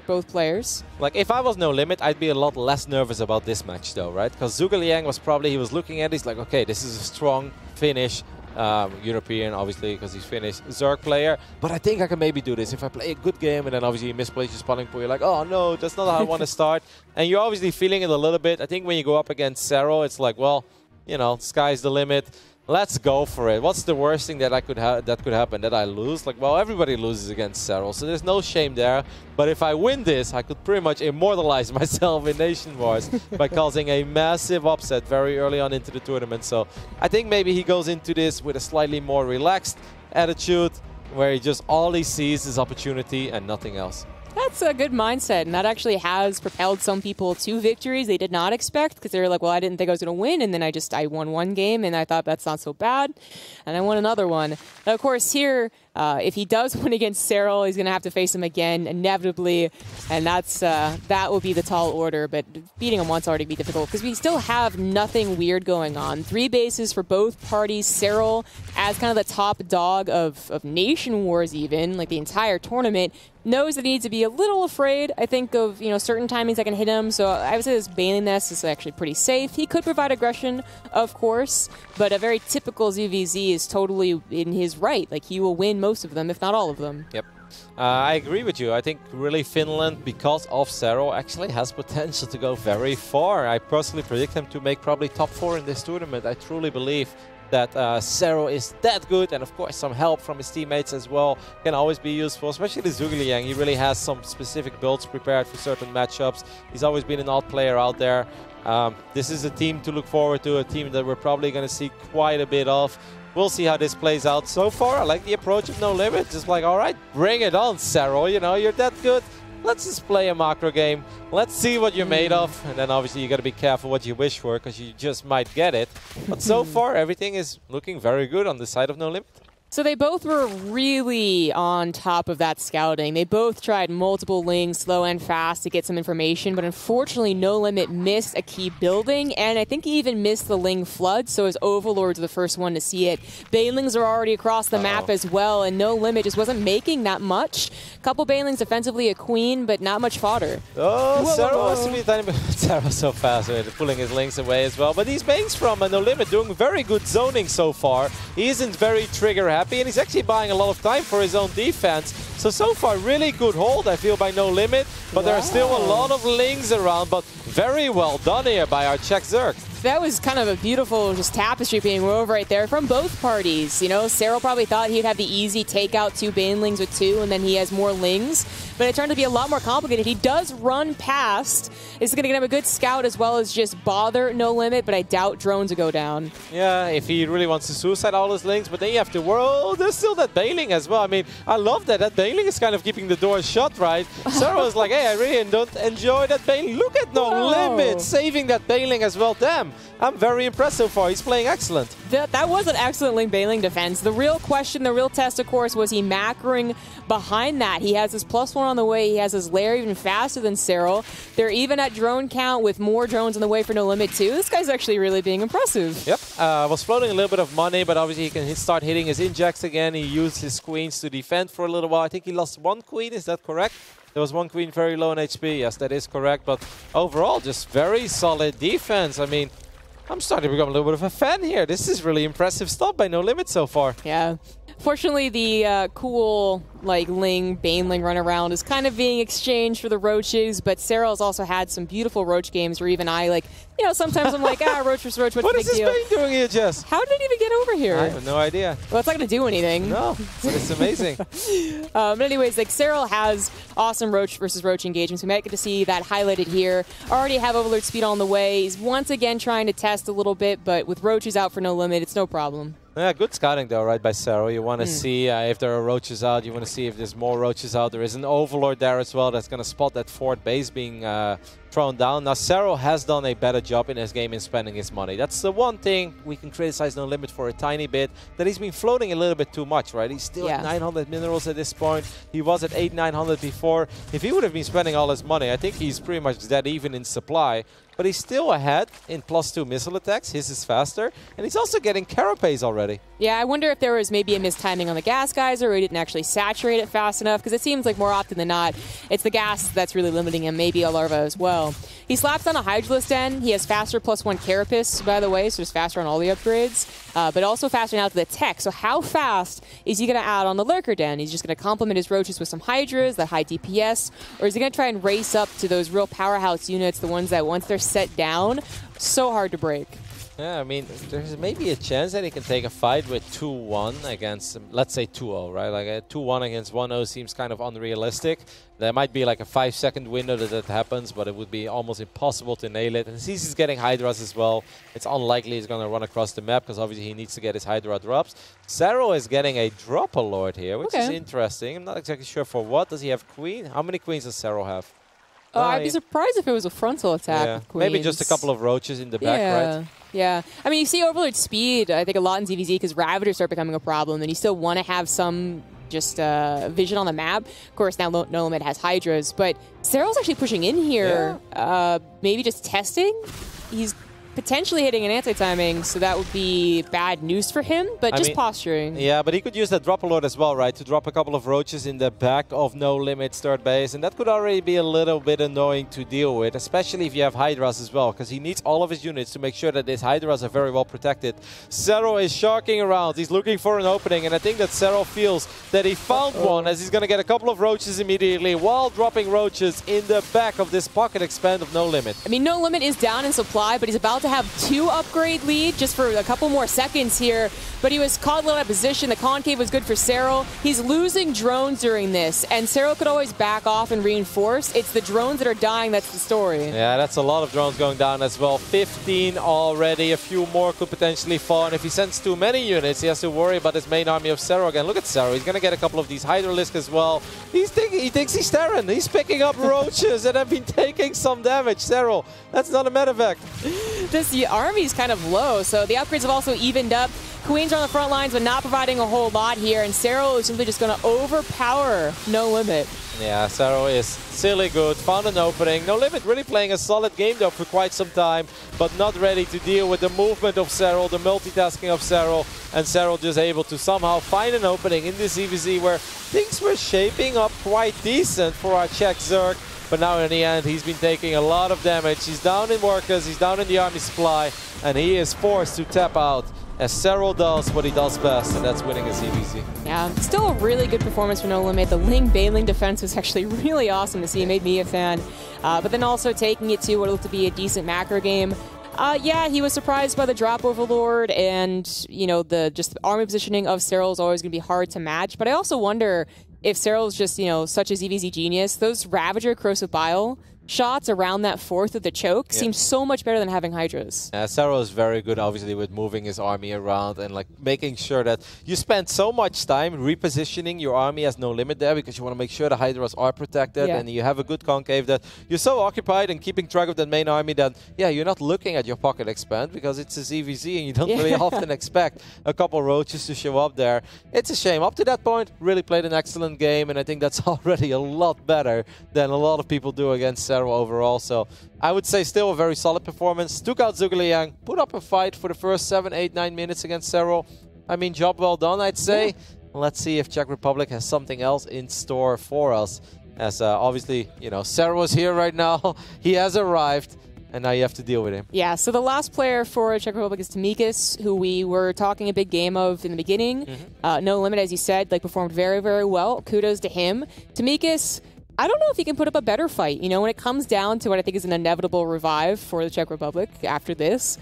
Both players. Like, if I was No Limit, I'd be a lot less nervous about this match, though, right? Because Zhuge Liang was probably, he was looking at it, he's like, okay, this is a strong Finnish, European, obviously, because he's Finnish, Zerg player. But I think I can maybe do this if I play a good game, and then obviously you misplace your spawning pool. You're like, oh no, that's not how I want to start. And you're obviously feeling it a little bit. I think when you go up against Cero, it's like, well, you know, sky's the limit. Let's go for it. What's the worst thing that could happen? That I lose? Like, well, everybody loses against Cero, so there's no shame there. But if I win this, I could pretty much immortalize myself in NationWars by causing a massive upset very early on into the tournament. So I think maybe he goes into this with a slightly more relaxed attitude, where he just all he sees is opportunity and nothing else. That's a good mindset, and that actually has propelled some people to victories they did not expect, because they were like, well, I didn't think I was going to win, and then I won one game, and I thought that's not so bad, and I won another one. Now, of course, here, If he does win against Cyril, he's going to have to face him again, inevitably, and that will be the tall order. But beating him once already be difficult because we still have nothing weird going on. 3 bases for both parties. Cyril, as kind of the top dog of NationWars, even like the entire tournament, knows that he needs to be a little afraid, I think, of certain timings that can hit him. So I would say this Baneling Nest is actually pretty safe. He could provide aggression, of course, but a very typical ZVZ is totally in his right. Like, he will win most of them, if not all of them. Yep. I agree with you. I think really Finland, because of Zero, actually has potential to go very far. I personally predict him to make probably top 4 in this tournament. I truly believe that Zero is that good, and of course some help from his teammates as well can always be useful, especially the Zhuge. He really has some specific builds prepared for certain matchups. He's always been an odd player out there. This is a team to look forward to, a team that we're probably going to see quite a bit of. We'll see how this plays out. So far, I like the approach of No Limit. Just like, all right, bring it on, Zero. You're that good. Let's just play a macro game. Let's see what you're made of. And then obviously you got to be careful what you wish for, because you just might get it. But so far, everything is looking very good on the side of No Limit. So they both were really on top of that scouting. They both tried multiple lings, slow and fast, to get some information, but unfortunately No Limit missed a key building, and I think he even missed the ling flood, so his Overlord's the first one to see it. Banelings are already across the map as well, and No Limit just wasn't making that much. Couple Banelings defensively, a queen, but not much fodder. Oh, Zero wants to be tiny, but Zero's so fast, pulling his lings away as well. But these bangs from No Limit doing very good zoning so far. He isn't very trigger happy, and he's actually buying a lot of time for his own defense. So far, really good hold, I feel, by No Limit. But there are still a lot of lings around, but very well done here by our Czech Zerg. That was kind of a beautiful just tapestry being wove right there from both parties. Cyril probably thought he'd have the easy takeout 2 Banelings with 2, and then he has more lings. But it turned out to be a lot more complicated. He does run past. It's going to get him a good scout as well as just bother No Limit, but I doubt drones will go down. Yeah, if he really wants to suicide all his lings, but then you have to worry, oh, there's still that Baneling as well. I mean, I love that. That Baneling is kind of keeping the door shut, right? Cyril is like, hey, I really don't enjoy that Baneling. Look at No Limit saving that Baneling as well. Damn, I'm very impressed so far. He's playing excellent. That was an excellent Baneling defense. The real question, the real test, of course, was he macroing behind that. He has his +1 on the way. He has his lair even faster than Cyril. They're even at drone count with more drones on the way for No Limit too. This guy's actually really being impressive. Yep. Was floating a little bit of money, but obviously he can start hitting his injects again. He used his queens to defend for a little while. I think he lost 1 queen. Is that correct? There was 1 queen very low in HP. Yes, that is correct. But overall, just very solid defense. I mean, I'm starting to become a little bit of a fan here. This is really impressive stuff by No Limit so far. Yeah. Fortunately, the cool Ling, Baneling run around is kind of being exchanged for the roaches, but Cyril's also had some beautiful roach games where even I, sometimes I'm like, roach versus roach, what's the big deal? What is this Bane doing here, Jess? How did it even get over here? I have no idea. Well, it's not going to do anything. No, but it's amazing. But anyways, Cyril has awesome roach versus roach engagements. We might get to see that highlighted here. Already have Overlord speed on the way. He's once again trying to test a little bit, but with roaches out for No Limit, it's no problem. Yeah, good scouting though, right, by Cyril. You want to see if there are roaches out. You want to see if there's more roaches out. There is an Overlord there as well that's going to spot that 4th base being thrown down. Now, Cyril has done a better job in his game in spending his money. That's the one thing we can criticize No Limit for a tiny bit, that he's been floating a little bit too much, right? He's still at 900 minerals at this point. He was at 800-900 before. If he would have been spending all his money, I think he's pretty much dead even in supply. But he's still ahead in +2 missile attacks. His is faster. And he's also getting carapace already. Yeah, I wonder if there was maybe a mistiming on the gas geyser, or he didn't actually saturate it fast enough, because it seems like more often than not, it's the gas that's really limiting him, maybe a larva as well. He slaps on a Hydralisk Den. He has faster +1 carapace, by the way, so it's faster on all the upgrades, but also faster now to the tech. So how fast is he going to add on the Lurker Den? He's just going to complement his roaches with some Hydras, that high DPS, or is he going to try and race up to those real powerhouse units, the ones that once they're set down, so hard to break? Yeah, I mean, there's maybe a chance that he can take a fight with 2-1 against, let's say 2-0, right? Like a 2-1 against 1-0 seems kind of unrealistic. There might be like a 5-second window that happens, but it would be almost impossible to nail it. And since he's getting Hydras as well, it's unlikely he's going to run across the map, because obviously he needs to get his Hydra drops. Cyril is getting a Dropper Lord here, which is interesting. I'm not exactly sure for what. Does he have Queen? How many Queens does Cyril have? I'd be surprised if it was a frontal attack with Queens. Maybe just a couple of roaches in the back, right? Yeah. I mean, you see Overlord speed, I think, a lot in ZVZ, because Ravagers start becoming a problem, and you still want to have some just vision on the map. Of course, now No Limit has Hydras, but Serral's actually pushing in here, maybe just testing. He's potentially hitting an anti-timing, so that would be bad news for him, but just posturing. Yeah, but he could use that drop alert as well, right? To drop a couple of roaches in the back of No Limit's third base, and that could already be a little bit annoying to deal with, especially if you have Hydras as well, because he needs all of his units to make sure that his Hydras are very well protected. Serral is sharking around. He's looking for an opening, and I think that Serral feels that he found one, as he's going to get a couple of roaches immediately while dropping roaches in the back of this pocket expand of No Limit. I mean, No Limit is down in supply, but he's about to have 2 upgrade lead just for a couple more seconds here, but he was caught a little out of position. The concave was good for Serral. He's losing drones during this, and Serral could always back off and reinforce. It's the drones that are dying that's the story. Yeah, that's a lot of drones going down as well. 15 already. A few more could potentially fall, and if he sends too many units, he has to worry about his main army of Serral again. Look at Serral. He's going to get a couple of these Hydralisk as well. He thinks he's Terran. He's picking up roaches and have been taking some damage. Serral, that's not a medevac. The army's kind of low, so the upgrades have also evened up. Queens are on the front lines, but not providing a whole lot here, and Serral is simply just going to overpower No Limit. Yeah, Serral is silly good, found an opening. No Limit really playing a solid game though for quite some time, but not ready to deal with the movement of Serral, the multitasking of Serral, and Serral just able to somehow find an opening in this EVZ where things were shaping up quite decent for our Czech Zerg. But now in the end, he's been taking a lot of damage. He's down in workers, he's down in the army supply, and he is forced to tap out as Serral does what he does best, and that's winning his EVZ. Yeah, still a really good performance for No Limit. The Ling Bailing defense was actually really awesome to see. It made me a fan. But then also taking it to what looked to be a decent macro game. Yeah, he was surprised by the drop Overlord, and you know, the army positioning of Serral is always going to be hard to match. But I also wonder if Serral's just, you know, such a EVZ genius, those Ravager Corrosive Bile shots around that fourth of the choke seem so much better than having Hydras. Serral is very good, obviously, with moving his army around and like making sure that you spend so much time repositioning your army as No Limit there, because you want to make sure the Hydras are protected and you have a good concave, that you're so occupied and keeping track of that main army that, you're not looking at your pocket expand because it's a EVZ and you don't really often expect a couple roaches to show up there. It's a shame. Up to that point, really played an excellent game, and I think that's already a lot better than a lot of people do against Serral overall. So I would say still a very solid performance. Took out Zhuge, put up a fight for the first 7, 8, 9 minutes against Serral. I mean, job well done, I'd say. Let's see if Czech Republic has something else in store for us. As obviously, you know, Serral is here right now. He has arrived, and now you have to deal with him. Yeah, so the last player for Czech Republic is Tamikis, who we were talking a big game of in the beginning. No Limit, as you said, like performed very, very well. Kudos to him. Tamikis, I don't know if he can put up a better fight. You know, when it comes down to what I think is an inevitable revive for the Czech Republic after this,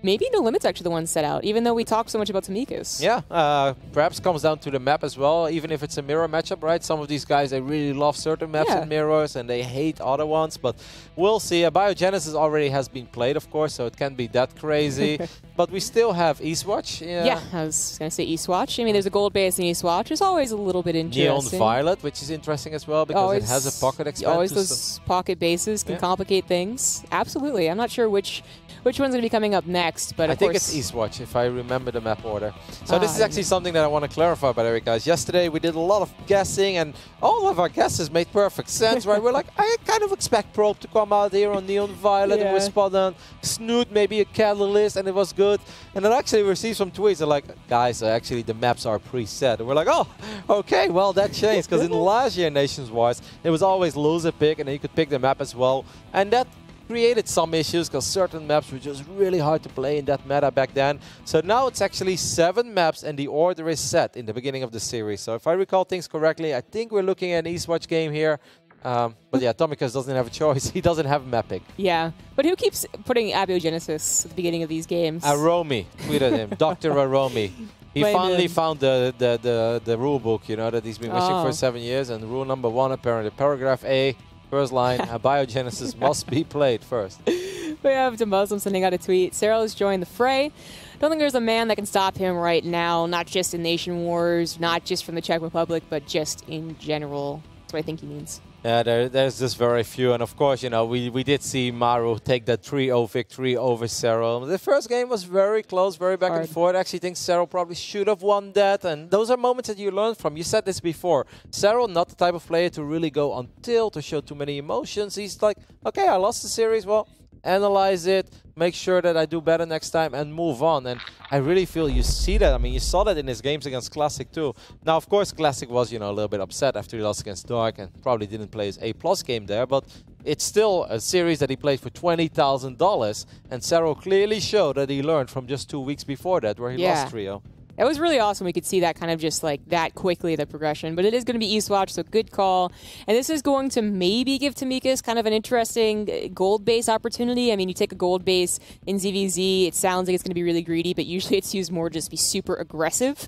maybe No Limit's actually the one set out, even though we talk so much about Tamikis. Yeah, perhaps comes down to the map as well, even if it's a mirror matchup, right? Some of these guys, they really love certain maps and mirrors, and they hate other ones, but we'll see. Biogenesis already has been played, of course, so it can't be that crazy. But we still have Eastwatch. Yeah, I was going to say Eastwatch. I mean, there's a gold base in Eastwatch. It's always a little bit interesting. Neon Violet, which is interesting as well, because it has a pocket expand. Always those pocket bases can complicate things. Absolutely. I'm not sure which one's going to be coming up next, but I think it's Eastwatch, if I remember the map order. So this is actually something that I want to clarify, by the way, guys. Yesterday we did a lot of guessing, and all of our guesses made perfect sense, right? We're like, I kind of expect Probe to come out here on Neon Violet, and we're spot on. Snoot, maybe a Catalyst, and it was good. And then actually we received some tweets that like, guys, actually the maps are preset. And we're like, oh, okay, well, that changed. Because in the last year NationWars, it was always loser pick, and then you could pick the map as well. And that created some issues because certain maps were just really hard to play in that meta back then. So now it's actually 7 maps and the order is set in the beginning of the series. So if I recall things correctly, I think we're looking at an Eastwatch game here. But yeah, Tamikis doesn't have a choice. He doesn't have mapping. Yeah, but who keeps putting abiogenesis at the beginning of these games? Aromi tweeted him. Dr. Aromi. He finally found the rule book, you know, that he's been wishing for 7 years. And rule number 1, apparently, paragraph A, first line, abiogenesis must be played first. We have the Muslim sending out a tweet. Serral has joined the fray. Don't think there's a man that can stop him right now, not just in NationWars, not just from the Czech Republic, but just in general. That's what I think he means. Yeah, there's just very few. And of course, you know, we did see Maru take that 3-0 victory over Cero. The first game was very close, very back and forth. I actually think Cero probably should have won that. And those are moments that you learn from. You said this before. Cero, not the type of player to really go on tilt or show too many emotions. He's like, okay, I lost the series. Well, analyze it, make sure that I do better next time and move on. And I really feel you see that. I mean, you saw that in his games against Classic too. Now, of course, Classic was, you know, a little bit upset after he lost against Dark and probably didn't play his A+ game there, but it's still a series that he played for $20,000, and Cero clearly showed that he learned from just 2 weeks before that where he lost 3-0. It was really awesome. We could see that kind of just like that quickly, the progression. But it is going to be Eastwatch, so good call. And this is going to maybe give Tamika's kind of an interesting gold base opportunity. I mean, you take a gold base in ZVZ, it sounds like it's going to be really greedy, but usually it's used more just to be super aggressive.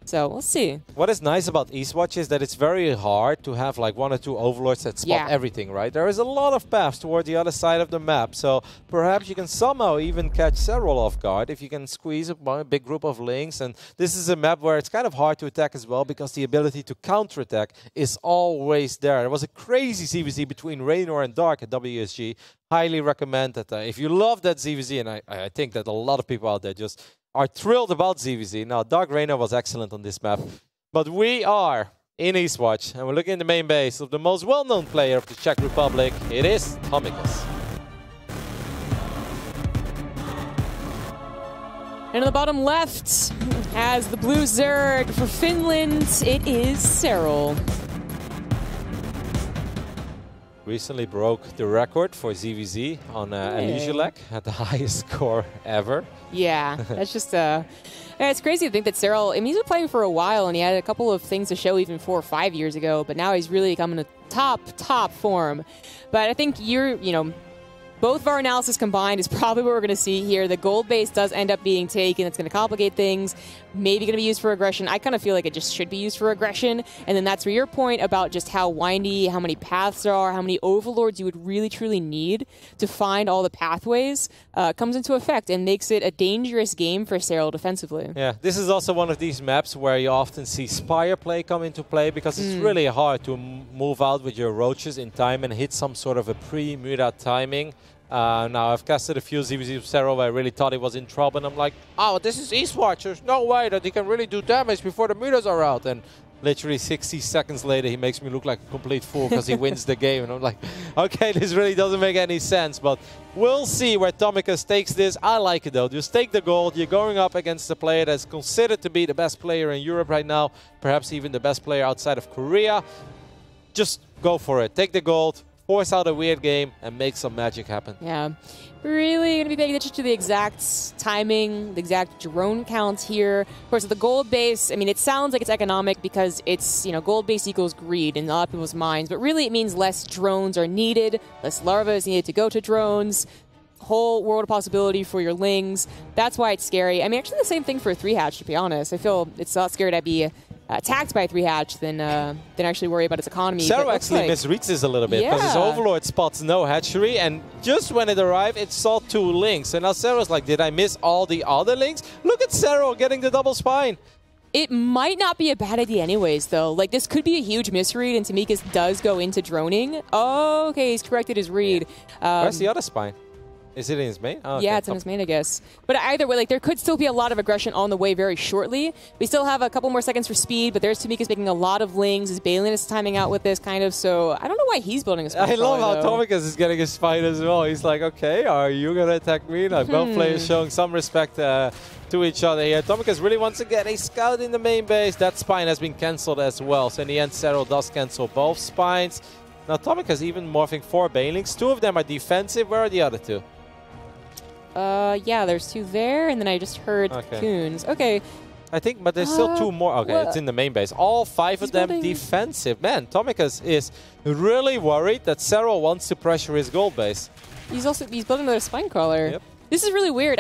So we'll see. What is nice about Eastwatch is that it's very hard to have like 1 or 2 overlords that spot everything, right? There is a lot of paths toward the other side of the map. So perhaps you can somehow even catch several off guard if you can squeeze a big group of links. And this is a map where it's kind of hard to attack as well because the ability to counterattack is always there. There was a crazy CVZ between Raynor and Dark at WSG. Highly recommend that. If you love that ZVZ, and I think that a lot of people out there just are thrilled about ZVZ. Now, Dark Raynor was excellent on this map, but we are in Eastwatch, and we're looking at the main base of the most well-known player of the Czech Republic. It is Tomikas. And on the bottom left, has the blue Zerg for Finland, it is Cyril. Recently broke the record for ZVZ on Elysielek at the highest score ever. Yeah, that's just it's crazy to think that Cyril, I mean, he's been playing for a while and he had a couple of things to show even 4 or 5 years ago, but now he's really coming to top form. But I think both of our analysis combined is probably what we're going to see here. The gold base does end up being taken. It's going to complicate things. Maybe going to be used for aggression. I kind of feel like it just should be used for aggression. And then that's where your point about just how windy, how many paths there are, how many overlords you would really, truly need to find all the pathways comes into effect and makes it a dangerous game for Cyril defensively. Yeah, this is also one of these maps where you often see Spire play come into play because it's really hard to move out with your roaches in time and hit some sort of a pre-Muda timing. Now, I've casted a few ZVZ with Cero where I really thought he was in trouble, and I'm like, oh, this is Eastwatch. There's no way that he can really do damage before the meters are out. And literally 60 seconds later, he makes me look like a complete fool because he wins the game. And I'm like, okay, this really doesn't make any sense. But we'll see where Tomikas takes this. I like it, though. Just take the gold. You're going up against a player that's considered to be the best player in Europe right now, perhaps even the best player outside of Korea. Just go for it. Take the gold. Force out a weird game and make some magic happen. Yeah, really going to be paying attention to the exact timing, the exact drone count here. Of course, the gold base, I mean, it sounds like it's economic because it's, gold base equals greed in a lot of people's minds, but really it means less drones are needed, less larvae is needed to go to drones, whole world of possibility for your lings. That's why it's scary. I mean, actually the same thing for a 3-hatch, to be honest. I feel it's a lot scarier to be attacked by a 3-hatch than actually worry about its economy. Cero actually misreads this a little bit because his overlord spots no hatchery, and just when it arrived, it saw 2 links. And now Cero's like, did I miss all the other links? Look at Cero getting the double spine. It might not be a bad idea anyways, though. Like, this could be a huge misread, and Tamika's does go into droning. Oh, okay, he's corrected his read. Where's the other spine? Is it in his main? Oh, okay. Yeah, it's in his main, I guess. But either way, like, there could still be a lot of aggression on the way very shortly. We still have a couple more seconds for speed, but there's Tamika's making a lot of lings. His Balin is timing out with this, kind of, so I don't know why he's building a spine. I love how Tomikas is getting a spine as well. He's like, okay, are you going to attack me? Like, both players showing some respect to each other here. Tomikas really wants to get a scout in the main base. That spine has been cancelled as well. So in the end, Cero does cancel both spines. Now, Tomikas even morphing 4 Balings. 2 of them are defensive. Where are the other 2? Yeah, there's 2 there, and then I just heard Coons. Okay. I think, but there's still 2 more. Okay, it's in the main base. All 5 of them defensive. Man, Tomikas is really worried that Cero wants to pressure his gold base. He's building another spine crawler. Yep. This is really weird.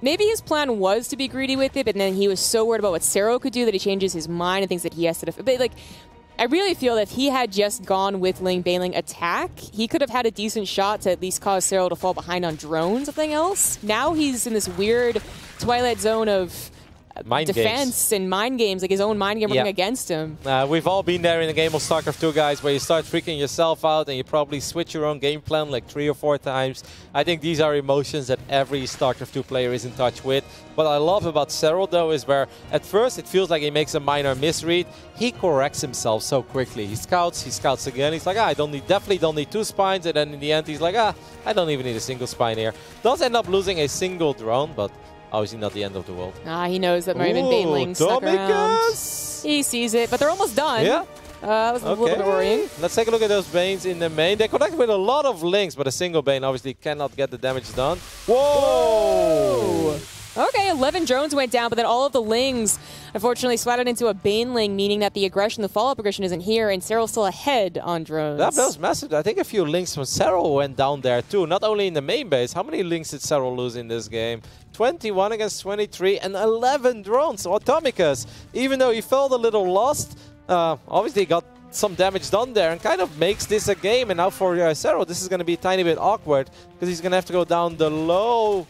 Maybe his plan was to be greedy with it, but then he was so worried about what Cero could do that he changes his mind and thinks that he has to but like, I really feel that if he had just gone with Ling Bailing attack, he could have had a decent shot to at least cause Cero to fall behind on drones, something else. Now he's in this weird twilight zone of defense and mind games, like his own mind game working against him. We've all been there in the game of StarCraft 2, guys, where you start freaking yourself out and you probably switch your own game plan like 3 or 4 times. I think these are emotions that every StarCraft 2 player is in touch with. What I love about Cyril, though, is where at first it feels like he makes a minor misread. He corrects himself so quickly. He scouts again. He's like, I definitely don't need 2 spines. And then in the end, he's like, I don't even need a single spine here. Does end up losing a single drone, but obviously not the end of the world. He knows that Merriman Baneling stuck around. He sees it, but they're almost done. Yeah. That was a little bit worrying. Let's take a look at those Banes in the main. They connect with a lot of links, but a single Bane obviously cannot get the damage done. Whoa! Okay, 11 drones went down, but then all of the Lings unfortunately splattered into a Baneling, meaning that the aggression, the follow-up aggression isn't here, and Cyril's still ahead on drones. That was massive. I think a few Lings from Cyril went down there too, not only in the main base. How many Lings did Cyril lose in this game? 21 against 23 and 11 drones. Atomicus, even though he felt a little lost, obviously got some damage done there and kind of makes this a game. And now for Cyril, this is going to be a tiny bit awkward because he's going to have to go down the low.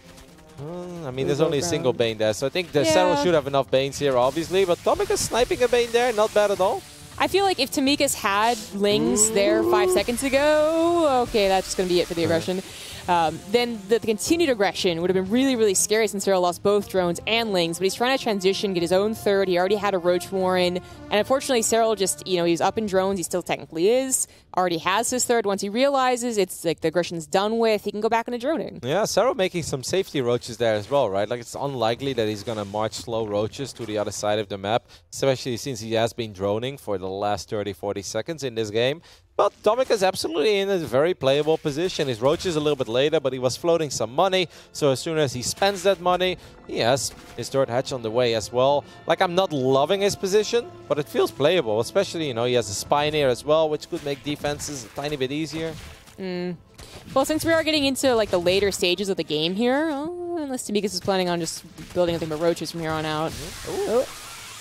I mean, there's only a single Bane there, so I think the Cyril should have enough Banes here, obviously. But Atomicus sniping a Bane there, not bad at all. I feel like if Tamika's had Lings there 5 seconds ago, okay, that's just going to be it for the aggression. Then the continued aggression would have been really, really scary since Cyril lost both drones and Lings, but he's trying to transition, get his own third. He already had a Roach Warren, and unfortunately Cyril just, he's up in drones. He still technically is, already has his third. Once he realizes it's like the aggression's done with, he can go back into droning. Yeah, Cyril making some safety roaches there as well, right? Like, it's unlikely that he's going to march slow roaches to the other side of the map, especially since he has been droning for the last 30-40 seconds in this game. But Atomicus is absolutely in a very playable position. His roach is a little bit later, but he was floating some money. So as soon as he spends that money, he has his third hatch on the way as well. Like, I'm not loving his position, but it feels playable. Especially, he has a spine here as well, which could make defenses a tiny bit easier. Well, since we are getting into like the later stages of the game here, unless Tamikis is planning on just building nothing but roaches from here on out.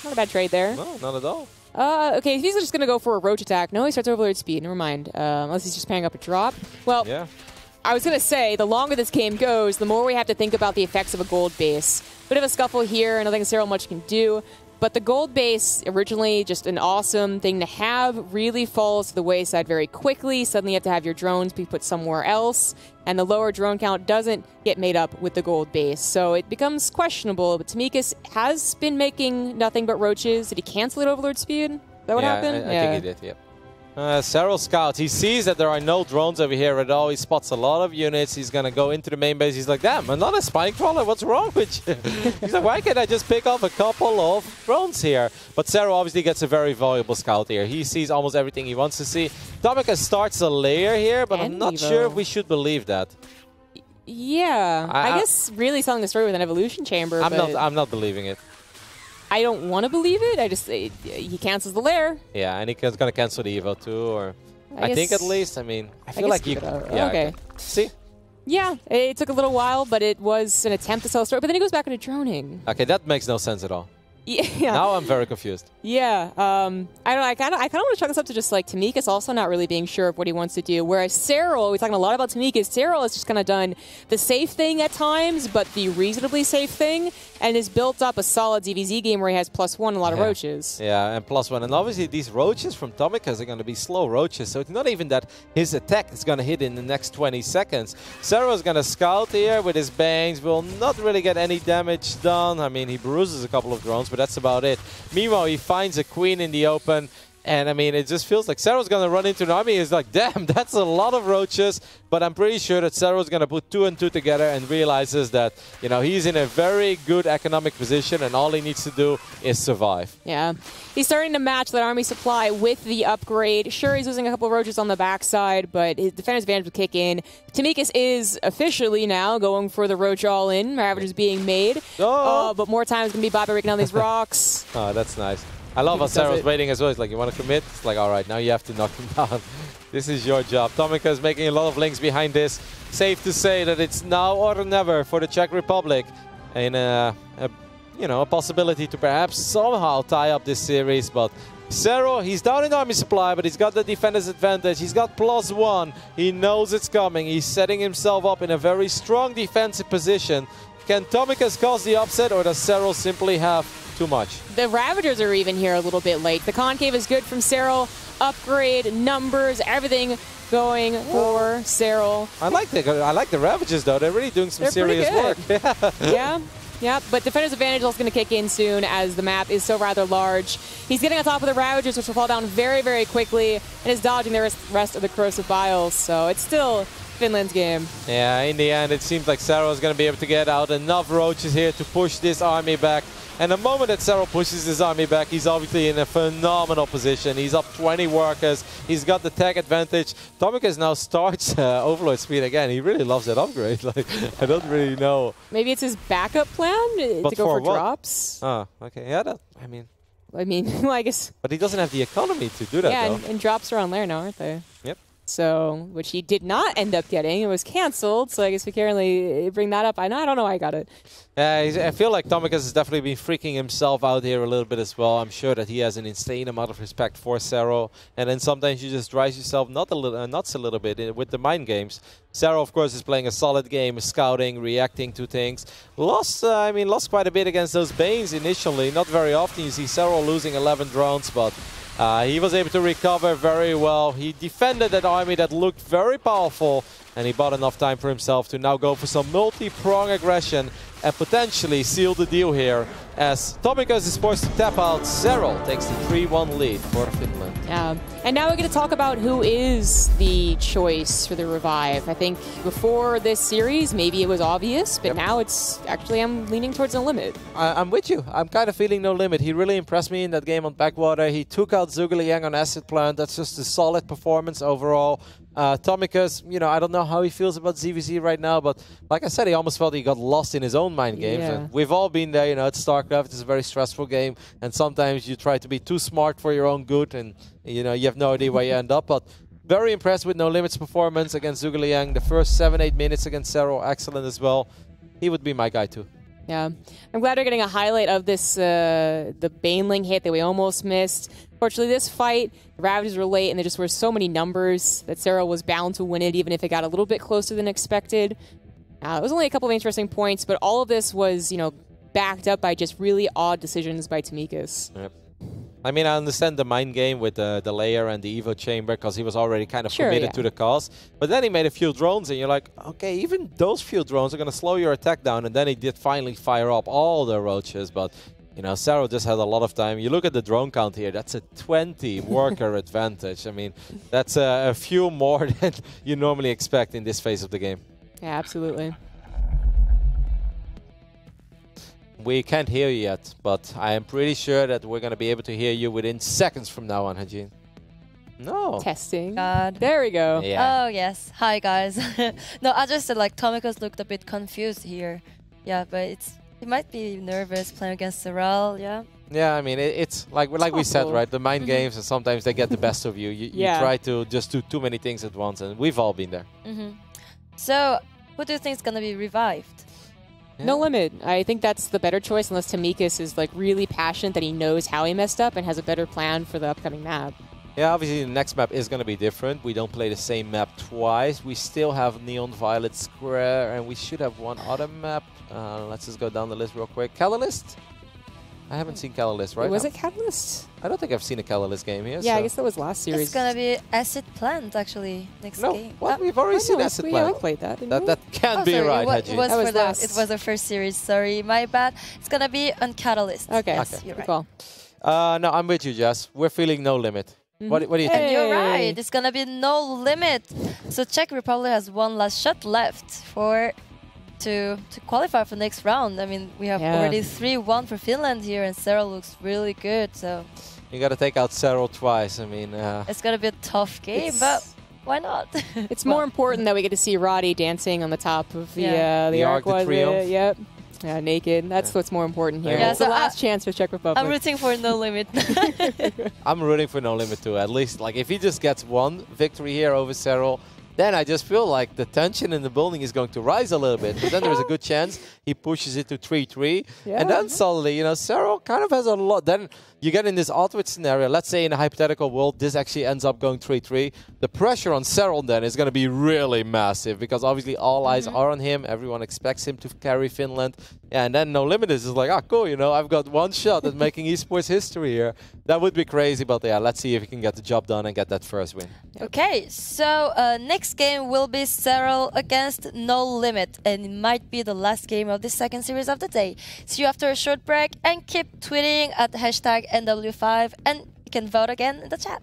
Not a bad trade there. No, not at all. Okay, he's just going to go for a roach attack. No, he starts overload speed. Never mind. Unless he's just pairing up a drop. Well, I was going to say, the longer this game goes, the more we have to think about the effects of a gold base. Bit of a scuffle here, and nothing Cyril much can do. But the gold base, originally just an awesome thing to have, really falls to the wayside very quickly. Suddenly you have to have your drones be put somewhere else, and the lower drone count doesn't get made up with the gold base. So it becomes questionable, but Tamikis has been making nothing but roaches. Did he cancel it overload speed? Is that what happened? I think he did, yeah. Cyril scouts. He sees that there are no drones over here at all. He spots a lot of units. He's going to go into the main base. He's like, damn, another spine crawler. What's wrong with you? He's like, why can't I just pick off a couple of drones here? But Cyril obviously gets a very valuable scout here. He sees almost everything he wants to see. Atomicus starts a layer here, but I'm not sure if we should believe that. Yeah. I guess really selling the story with an evolution chamber. I'm not believing it. I don't want to believe it. He cancels the lair. Yeah, and he's going to cancel the Evo too, or I think at least. I mean, I feel like you. Yeah. Okay. See. Yeah, it took a little while, but it was an attempt to sell a story. But then he goes back into droning. Okay, that makes no sense at all. Yeah. Now I'm very confused. Yeah. I don't know. I kind of want to chalk this up to just like Tamikis also not really being sure of what he wants to do. Whereas Cyril, we're talking a lot about Tamikis. Cyril has just kind of done the safe thing at times, but the reasonably safe thing, and has built up a solid DVZ game where he has +1 and a lot of roaches. Yeah, and +1. And obviously these roaches from Atomicus are going to be slow roaches, so it's not even that his attack is going to hit in the next 20 seconds. Cyril is going to scout here with his bangs, will not really get any damage done. I mean, he bruises a couple of drones, but that's about it. Meanwhile, he finds a queen in the open, and I mean, it just feels like Cyril's going to run into an army. He's like, damn, that's a lot of roaches. But I'm pretty sure that Cyril's going to put 2 and 2 together and realizes that, he's in a very good economic position, and all he needs to do is survive. Yeah. He's starting to match that army supply with the upgrade. Sure, he's losing a couple of roaches on the backside, but his defender's advantage will kick in. Tamikis is officially now going for the roach all-in. Ravage is being made. But more time is going to be bought by breaking down these rocks. Oh, that's nice. I love how Cyril's waiting as well. He's like, you want to commit? It's like, all right, now you have to knock him down. This is your job. Atomicus is making a lot of links behind this. Safe to say that it's now or never for the Czech Republic. And a possibility to perhaps somehow tie up this series. But Cyril, he's down in army supply, but he's got the defender's advantage. He's got +1. He knows it's coming. He's setting himself up in a very strong defensive position Can Tomikas cause the upset, or does Cyril simply have too much? The Ravagers are even here a little bit late. The Concave is good from Cyril. Upgrade, numbers, everything going for Cyril. I like the Ravagers though. They're really doing some serious work. Yeah. Yeah, but Defender's Advantage is going to kick in soon as the map is so rather large. He's getting on top of the Ravagers, which will fall down very, very quickly, and is dodging the rest of the Corrosive Biles, so it's still Finland's game. Yeah, in the end, it seems like Cyril is going to be able to get out enough roaches here to push this army back. And the moment that Cyril pushes his army back, he's obviously in a phenomenal position. He's up 20 workers. He's got the tech advantage. Tomikas now starts Overlord speed again. He really loves that upgrade. Like, I don't really know. Maybe it's his backup plan to go for drops. Oh, okay. Yeah, I mean, well, I guess. But he doesn't have the economy to do that, yeah, though. and drops are on there now, aren't they? Yep. So, which he did not end up getting. It was canceled, so I guess we can't really bring that up. I don't know why I got it. I feel like Tomikas has definitely been freaking himself out here a little bit as well. I'm sure that he has an insane amount of respect for Cyril. And then sometimes you just drive yourself nuts a little bit with the mind games. Cyril, of course, is playing a solid game, scouting, reacting to things. Lost quite a bit against those Banes initially. Not very often you see Cyril losing 11 drones, but he was able to recover very well. He defended that army that looked very powerful, and he bought enough time for himself to now go for some multi-prong aggression and potentially seal the deal here, as Tomikas is forced to tap out. Cyril takes the 3-1 lead for Finland. Yeah, and now we're going to talk about who is the choice for the revive. I think before this series, maybe it was obvious, but now it's actually, I'm leaning towards No Limit. I'm with you. I'm kind of feeling No Limit. He really impressed me in that game on Backwater. He took out Zhuge on Acid Plant. That's just a solid performance overall. Tomikas, I don't know how he feels about ZVZ right now, but like I said, he almost felt he got lost in his own mind games. Yeah. And we've all been there, it's StarCraft, it's a very stressful game, and sometimes you try to be too smart for your own good, and you have no idea where you end up. But very impressed with No Limit's performance against Zhuge Liang. The first 7-8 minutes against Cyril, excellent as well. He would be my guy too. Yeah, I'm glad we're getting a highlight of this, the Baneling hit that we almost missed. Fortunately, this fight, the Ravagers were late, and there just were so many numbers that Cyril was bound to win it, even if it got a little bit closer than expected. It was only a couple of interesting points, but all of this was, backed up by just really odd decisions by Tomikas. Yep. I mean, I understand the mind game with the layer and the Evo chamber, because he was already kind of committed to the cause. But then he made a few drones, and you're like, okay, even those few drones are going to slow your attack down. And then he did finally fire up all the roaches. But, Cyril just had a lot of time. You look at the drone count here, that's a 20 worker advantage. I mean, that's a few more than you normally expect in this phase of the game. Yeah, absolutely. We can't hear you yet, but I am pretty sure that we're going to be able to hear you within seconds from now on, Hajin. No. Testing. God. There we go. Yeah. Oh, yes. Hi, guys. No, I just said, Tomikas looked a bit confused here. Yeah, but he might be nervous playing against Cyril, yeah. Yeah, I mean, it's like we said, right? The mind games, and sometimes they get the best of you. You try to just do too many things at once, and we've all been there. So, who do you think is going to be revived? Yeah. No Limit. I think that's the better choice, unless Tomikas is really passionate that he knows how he messed up and has a better plan for the upcoming map. Yeah, obviously the next map is going to be different. We don't play the same map twice. We still have Neon Violet Square, and we should have one other map. Let's just go down the list real quick. Catalyst? I haven't seen Catalyst, right? Was it Catalyst? I don't think I've seen a Catalyst game here. Yeah, so I guess that was last series. It's going to be Acid Plant, actually, next game. What? We've already seen Acid Plant. We played that, didn't we? That can't be sorry, right, it was Haji. it was the first series, sorry, my bad. It's going to be on Catalyst. Okay, yes, you're right. Cool. No, I'm with you, Jess. We're feeling No Limit. What do you think? And you're right, it's going to be No Limit. So Czech Republic has one last shot left to qualify for next round. I mean, we have already 3-1 for Finland here, and Cyril looks really good. So you got to take out Cyril twice. I mean, it's gonna be a tough game, but why not? It's more important that we get to see Roddy dancing on the top of the Arc de Triomphe. Yep. Yeah, naked. That's what's more important here. Yeah, it's the last chance for Czech Republic. I'm rooting for No Limit. I'm rooting for No Limit too. At least, if he just gets one victory here over Cyril, then I just feel like the tension in the building is going to rise a little bit. But then there's a good chance he pushes it to 3-3. Yeah. And then suddenly, you know, Cyril kind of has a lot. Then you get in this alternate scenario. Let's say in a hypothetical world, this actually ends up going 3-3. The pressure on Cyril then is going to be really massive because obviously all eyes are on him. Everyone expects him to carry Finland. And then No Limit is like, ah, cool, you know, I've got one shot at making esports history here. That would be crazy, but yeah, let's see if he can get the job done and get that first win. Okay, so next game will be Cyril against No Limit, and it might be the last game of this second series of the day. See you after a short break, and keep tweeting at hashtag NW5, and you can vote again in the chat.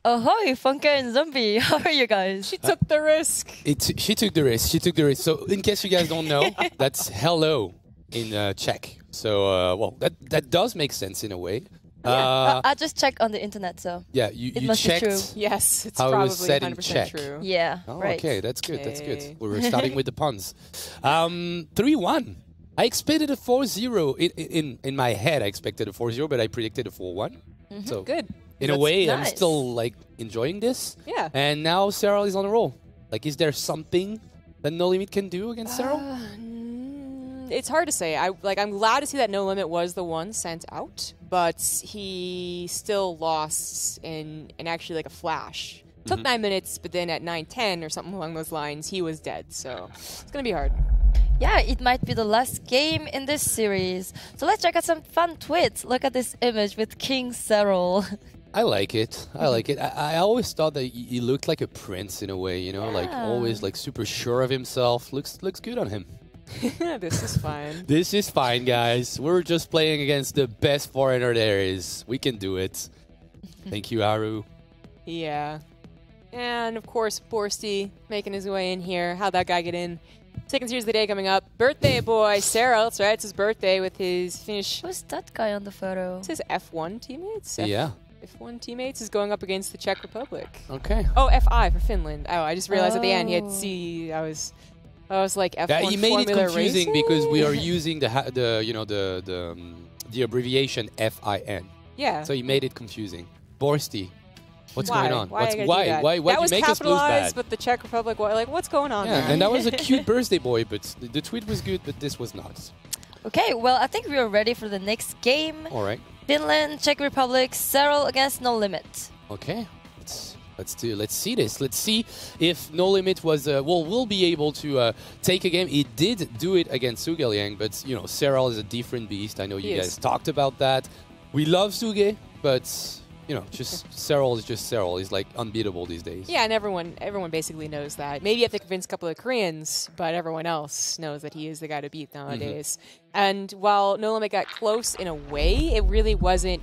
Ahoy, Funker and Zombie. How are you guys? She took the risk. She took the risk. She took the risk. So, in case you guys don't know, that's hello in Czech. So, well, that does make sense in a way. I just checked on the internet, so Yeah, it you must be true. checked Yes, it's how it probably was said in 100% Czech. true. Yeah, Oh, right. okay, that's good. That's Okay. good. We were starting with the puns. 3-1. I expected a 4-0 in my head. I expected a 4-0, but I predicted a 4-1. So Good. in a That's way, I'm nice. still like enjoying this. Yeah. And now Cyril is on a roll. Like, is there something that No Limit can do against Cyril? It's hard to say. I'm glad to see that No Limit was the one sent out, but he still lost in actually like a flash. Took 9 minutes, but then at 9:10 or something along those lines, he was dead. So it's gonna be hard. Yeah, it might be the last game in this series. So let's check out some fun tweets. Look at this image with King Cyril. I like it. I like it. I always thought that he looked like a prince in a way, you know, like always like super sure of himself. Looks good on him. This is fine. This is fine, guys. We're just playing against the best foreigner there is. We can do it. Thank you, Aru. Yeah. And of course, Borsty making his way in here. How'd that guy get in? Second series of the day coming up. Birthday boy, Cyril. That's right. It's his birthday with his Finnish. Who's that guy on the photo? It's his F1 teammates. Yeah. F1 teammates is going up against the Czech Republic. Okay. Oh, FI for Finland. Oh, I just realized at the end he had C. I was like F1 Yeah, he made it Formula confusing Racing? because we are using the abbreviation FIN. Yeah. So he made it confusing. Borsty, what's Why? going on? Why? I gotta do why? that? Why? Why that do you was make us lose capitalized, bad? but the Czech Republic. What's going on Yeah, there? and that was a cute birthday boy, but the tweet was good, but this was not. Okay, well, I think we are ready for the next game. All right. Finland, Czech Republic, Cyril against No Limit. Okay. Let's see this. Let's see if No Limit was will be able to take a game. He did do it against Sugeliang, but you know Cyril is a different beast. I know you guys talked about that. We love Suge, but you know, just Cyril is just Cyril. He's like unbeatable these days. Yeah, and everyone basically knows that. Maybe you have to convince a couple of Koreans, but everyone else knows that he is the guy to beat nowadays. And while No Limit got close in a way, it really wasn't.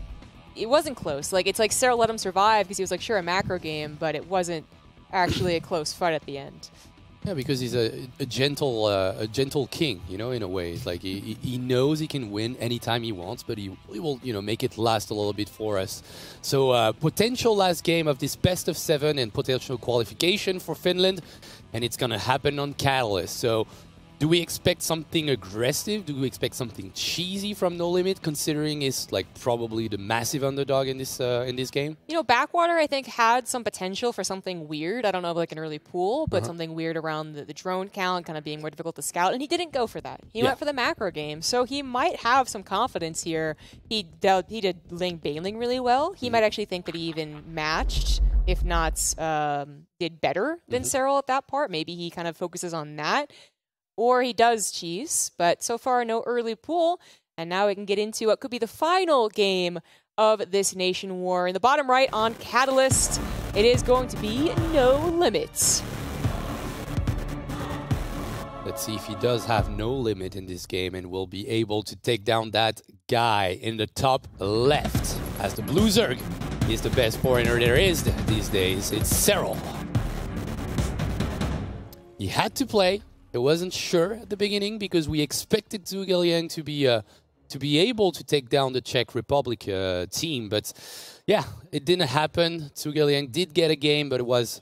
It wasn't close. Like it's like Cyril let him survive because he was like, sure, a macro game, but it wasn't actually a close fight at the end. Yeah, because he's a gentle king, you know, in a way. It's like he knows he can win anytime he wants, but he will, you know, make it last a little bit for us. So potential last game of this best of 7 and potential qualification for Finland, and it's gonna happen on Catalyst. So do we expect something aggressive? Do we expect something cheesy from No Limit, considering it's like probably the massive underdog in this game? You know, Backwater, I think, had some potential for something weird. I don't know if like an early pool, but something weird around the drone count, kind of being more difficult to scout. And he didn't go for that. He went for the macro game. So he might have some confidence here. He did Ling Bailing really well. He might actually think that he even matched, if not did better than Cyril at that part. Maybe he kind of focuses on that. Or he does cheese, but so far no early pool. And now we can get into what could be the final game of this Nation War. In the bottom right on Catalyst, it is going to be No Limits. Let's see if he does have No Limit in this game and will be able to take down that guy in the top left. As the Blue Zerg is the best foreigner there is these days. It's Cyril. He had to play. I wasn't sure at the beginning because we expected Zhuge Liang to be to be able to take down the Czech Republic team. But yeah, it didn't happen. Zhuge did get a game, but it was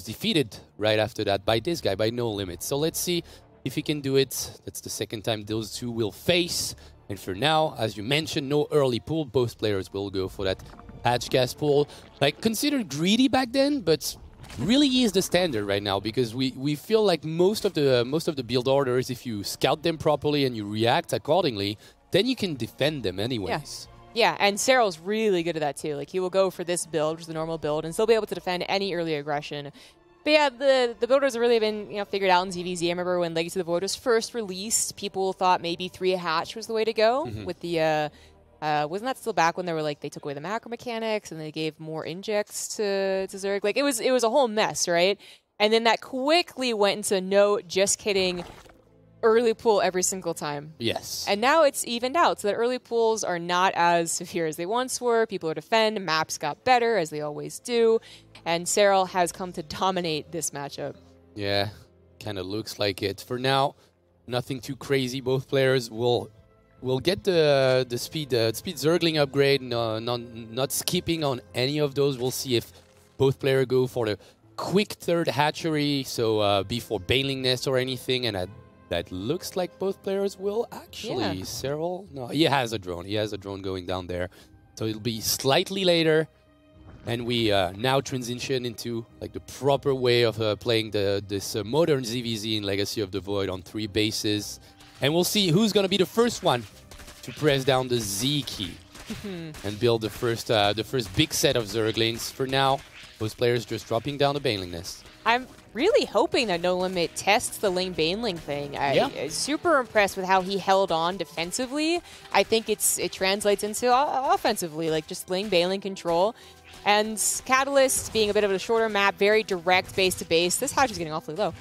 defeated right after that by this guy, by No Limit. So let's see if he can do it. That's the second time those two will face. And for now, as you mentioned, no early pool. Both players will go for that hatch gas pool. Like, considered greedy back then, but really is the standard right now, because we feel like most of the build orders, if you scout them properly and you react accordingly, then you can defend them anyways. Yeah, and Cyril's really good at that too. Like, he will go for this build, which is the normal build, and still be able to defend any early aggression. But yeah, the builders have really been figured out in ZVZ. I remember when Legacy of the Void was first released, people thought maybe 3 hatch was the way to go with the. Wasn't that still back when they were like, they took away the macro mechanics and they gave more injects to Zerg? Like, it was a whole mess, right? And then that quickly went into no, just kidding, early pool every single time. Yes. And now it's evened out, so that early pools are not as severe as they once were. People are defend, maps got better, as they always do, and Cyril has come to dominate this matchup. Yeah, kind of looks like it. For now, nothing too crazy. Both players will get the speed Zergling upgrade, not skipping on any of those. We'll see if both players go for the quick third hatchery, so before Baneling Nest or anything, and that looks like both players will actually. Yeah. Cyril, no, he has a drone. He has a drone going down there, so it'll be slightly later. And we now transition into like the proper way of playing this modern ZVZ in Legacy of the Void on 3 bases. And we'll see who's going to be the first one to press down the Z key and build the first big set of Zerglings. For now, both players just dropping down the Baneling Nest. I'm really hoping that No Limit tests the Ling Baneling thing. I'm super impressed with how he held on defensively. I think it translates into offensively, like just Ling Baneling control. And Catalyst being a bit of a shorter map, very direct base to base. This hatch is getting awfully low.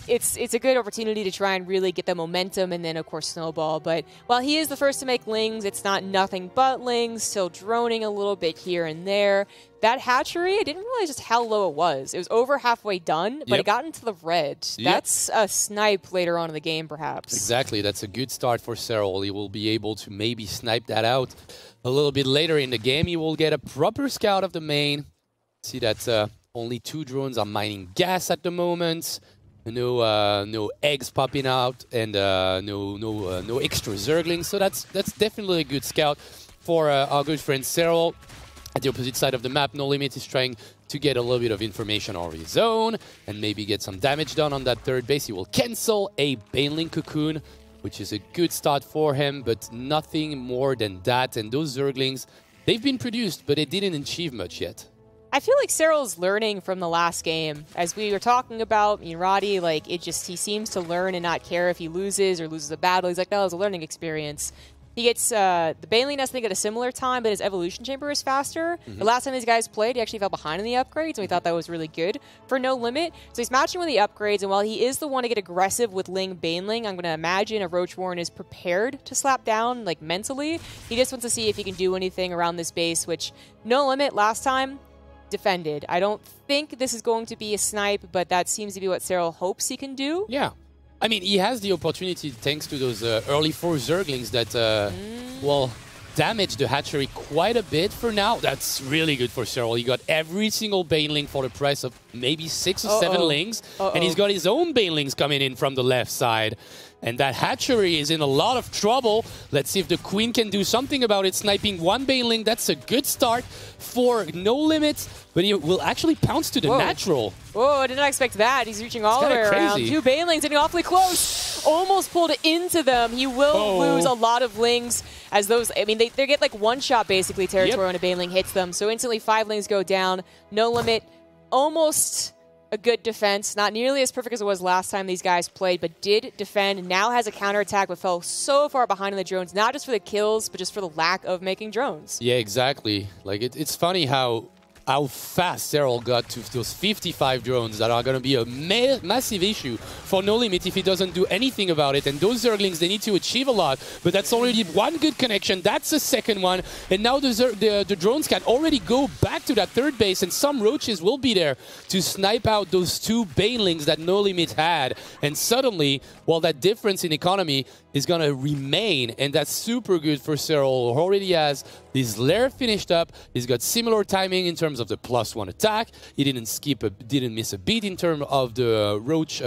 It's a good opportunity to try and really get the momentum and then, of course, snowball. But while he is the first to make Lings, it's not nothing but Lings, still droning a little bit here and there. That hatchery, I didn't realize just how low it was. It was over halfway done, but it got into the red. That's a snipe later on in the game, perhaps. Exactly. That's a good start for Cyril. He will be able to maybe snipe that out a little bit later in the game. He will get a proper scout of the main. See that only 2 drones are mining gas at the moment. No eggs popping out, and no extra Zerglings. So that's definitely a good scout for our good friend Cyril. At the opposite side of the map, No Limit is trying to get a little bit of information on his own and maybe get some damage done on that third base. He will cancel a Baneling Cocoon, which is a good start for him, but nothing more than that. And those Zerglings, they've been produced, but they didn't achieve much yet. I feel like Cyril's learning from the last game. As we were talking about, Roddy, like, he seems to learn and not care if he loses or loses a battle. He's like, no, it's a learning experience. He gets the Baneling Nest, I think, at a similar time, but his Evolution Chamber is faster. The last time these guys played, he actually fell behind in the upgrades, and we thought that was really good for No Limit. So he's matching with the upgrades, and while he is the one to get aggressive with Ling Baneling, I'm going to imagine a Roach Warren is prepared to slap down, like, mentally. He just wants to see if he can do anything around this base, which No Limit last time defended. I don't think this is going to be a snipe, but that seems to be what Cyril hopes he can do. Yeah. I mean, he has the opportunity thanks to those early 4 Zerglings that will damage the hatchery quite a bit for now. That's really good for Cyril. He got every single Baneling for the price of maybe 6 or 7 Lings. And he's got his own Banelings coming in from the left side. And that hatchery is in a lot of trouble. Let's see if the Queen can do something about it. Sniping 1 Baneling, that's a good start for No Limit. But he will actually pounce to the natural. Whoa, I did not expect that. He's reaching all the way around. 2 Banelings getting awfully close. Almost pulled it into them. He will lose a lot of Lings as those, I mean, they get like 1-shot basically territory when a Baneling hits them. So instantly 5 Lings go down. No Limit, almost a good defense. Not nearly as perfect as it was last time these guys played, but did defend. Now has a counterattack, but fell so far behind on the drones, not just for the kills, but just for the lack of making drones. Yeah, exactly. Like, it's funny how how fast Cyril got to those 55 drones that are going to be a massive issue for No Limit if he doesn't do anything about it. And those Zerglings, they need to achieve a lot, but that's already one good connection. That's the second one. And now the drones can already go back to that third base, and some roaches will be there to snipe out those two banelings that No Limit had. And suddenly, well, that difference in economy is going to remain, and that's super good for Cyril, who already has his lair finished up. He's got similar timing in terms of the +1 attack. He didn't miss a beat in terms of the roach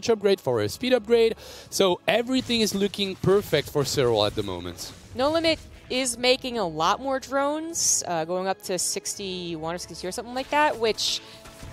upgrade for a speed upgrade. So everything is looking perfect for Cyril at the moment. No Limit is making a lot more drones, going up to 61 or 62 or something like that, which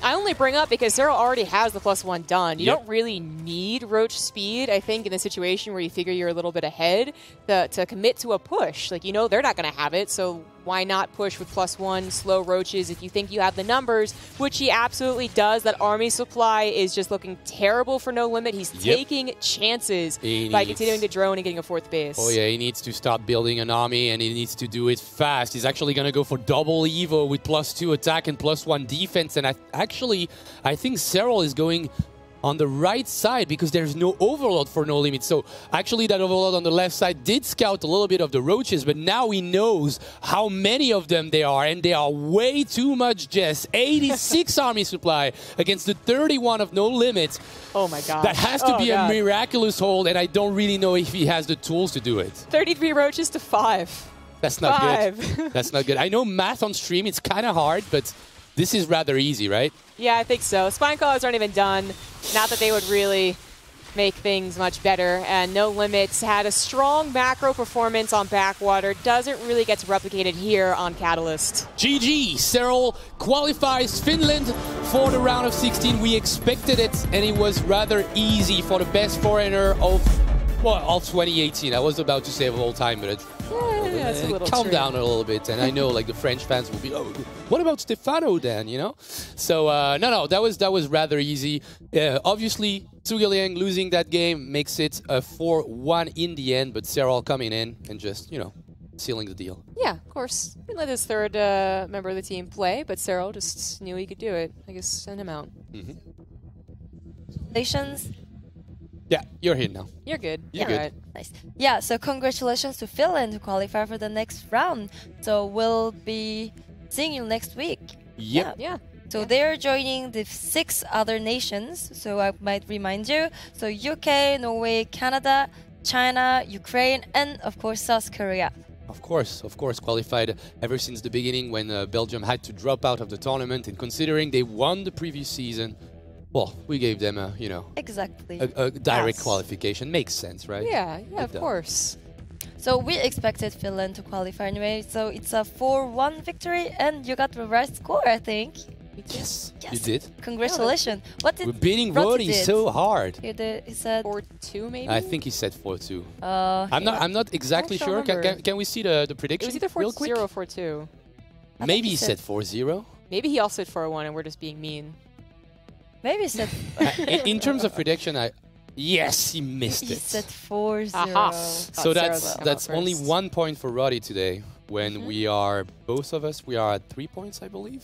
I only bring up because Cyril already has the +1 done. You don't really need roach speed, I think, in a situation where you figure you're a little bit ahead to commit to a push. Like, you know they're not going to have it, so why not push with +1 slow roaches if you think you have the numbers, which he absolutely does. That army supply is just looking terrible for No Limit. He's taking chances by continuing to drone and getting a 4th base. Oh yeah, he needs to start building an army, and he needs to do it fast. He's actually going to go for double Evo with +2 attack and +1 defense. And I think Cyril is going on the right side because there's no overload for No Limit. So actually that overload on the left side did scout a little bit of the roaches, but now he knows how many of them there are, and they are way too much, Jess. 86 army supply against the 31 of No Limit. Oh my god. That has to be a miraculous hold, and I don't really know if he has the tools to do it. 33 roaches to 5. That's not good. That's not good. I know math on stream, it's kind of hard, but this is rather easy, right? Yeah, I think so. Spine Callers aren't even done. Not that they would really make things much better. And No Limits had a strong macro performance on Backwater. Doesn't really get to replicate it here on Catalyst. GG. Cyril qualifies Finland for the round of 16. We expected it, and it was rather easy for the best foreigner of 2018. I was about to say of all time, but it's that's a little calm true. down a little bit. And I know, like, the French fans will be, oh, what about Stefano then? You know. So no, that was rather easy. Obviously, Zhuge losing that game makes it a 4-1 in the end, but Cyril coming in and just sealing the deal. Yeah, of course. He let his third member of the team play, but Cyril just knew he could do it. I guess send him out. Congratulations. Yeah, you're here now. You're good. You're good. Right. Nice. Yeah, so congratulations to Finland to qualify for the next round. So we'll be seeing you next week. Yep. Yeah. So they're joining the 6 other nations. So I might remind you. So UK, Norway, Canada, China, Ukraine, and of course South Korea. Of course, qualified ever since the beginning when Belgium had to drop out of the tournament, and considering they won the previous season, well, we gave them a direct qualification. Makes sense, right? Yeah, of course. So we expected Finland to qualify anyway. So it's a 4-1 victory, and you got the right score, I think. Yes, you did. Congratulations. What did We're beating Roddy Roddy so hard. He said 4-2 maybe? I think he said 4-2. I'm not exactly sure. Can we see the prediction? It was either 4-0 or 4-2. Maybe he said 4-0. Maybe he also said 4-1 and we're just being mean. Maybe he said... in terms of prediction, yes, he missed it. He said 4-0. So that's only 1 point for Roddy today. When we are, both of us, we are at 3 points, I believe.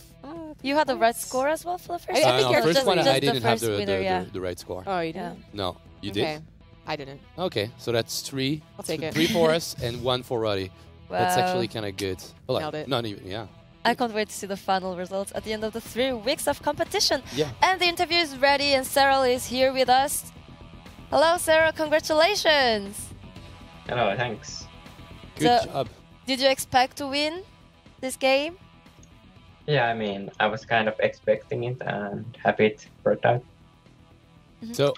You had the right score as well for the first I think no, first one I just didn't have the the right score. Oh, you did? No, you Okay. did? I didn't. Okay, so that's 3. I'll take it. 3 for us and 1 for Roddy. That's Wow. actually kind of good. Well, Nailed it. Not even, yeah. I can't wait to see the final results at the end of the 3 weeks of competition. Yeah. And the interview is ready, and Cyril is here with us. Hello, Cyril. Congratulations. Hello, thanks. Good So- job. Did you expect to win this game? Yeah, I mean, I was kind of expecting it and happy it worked out. So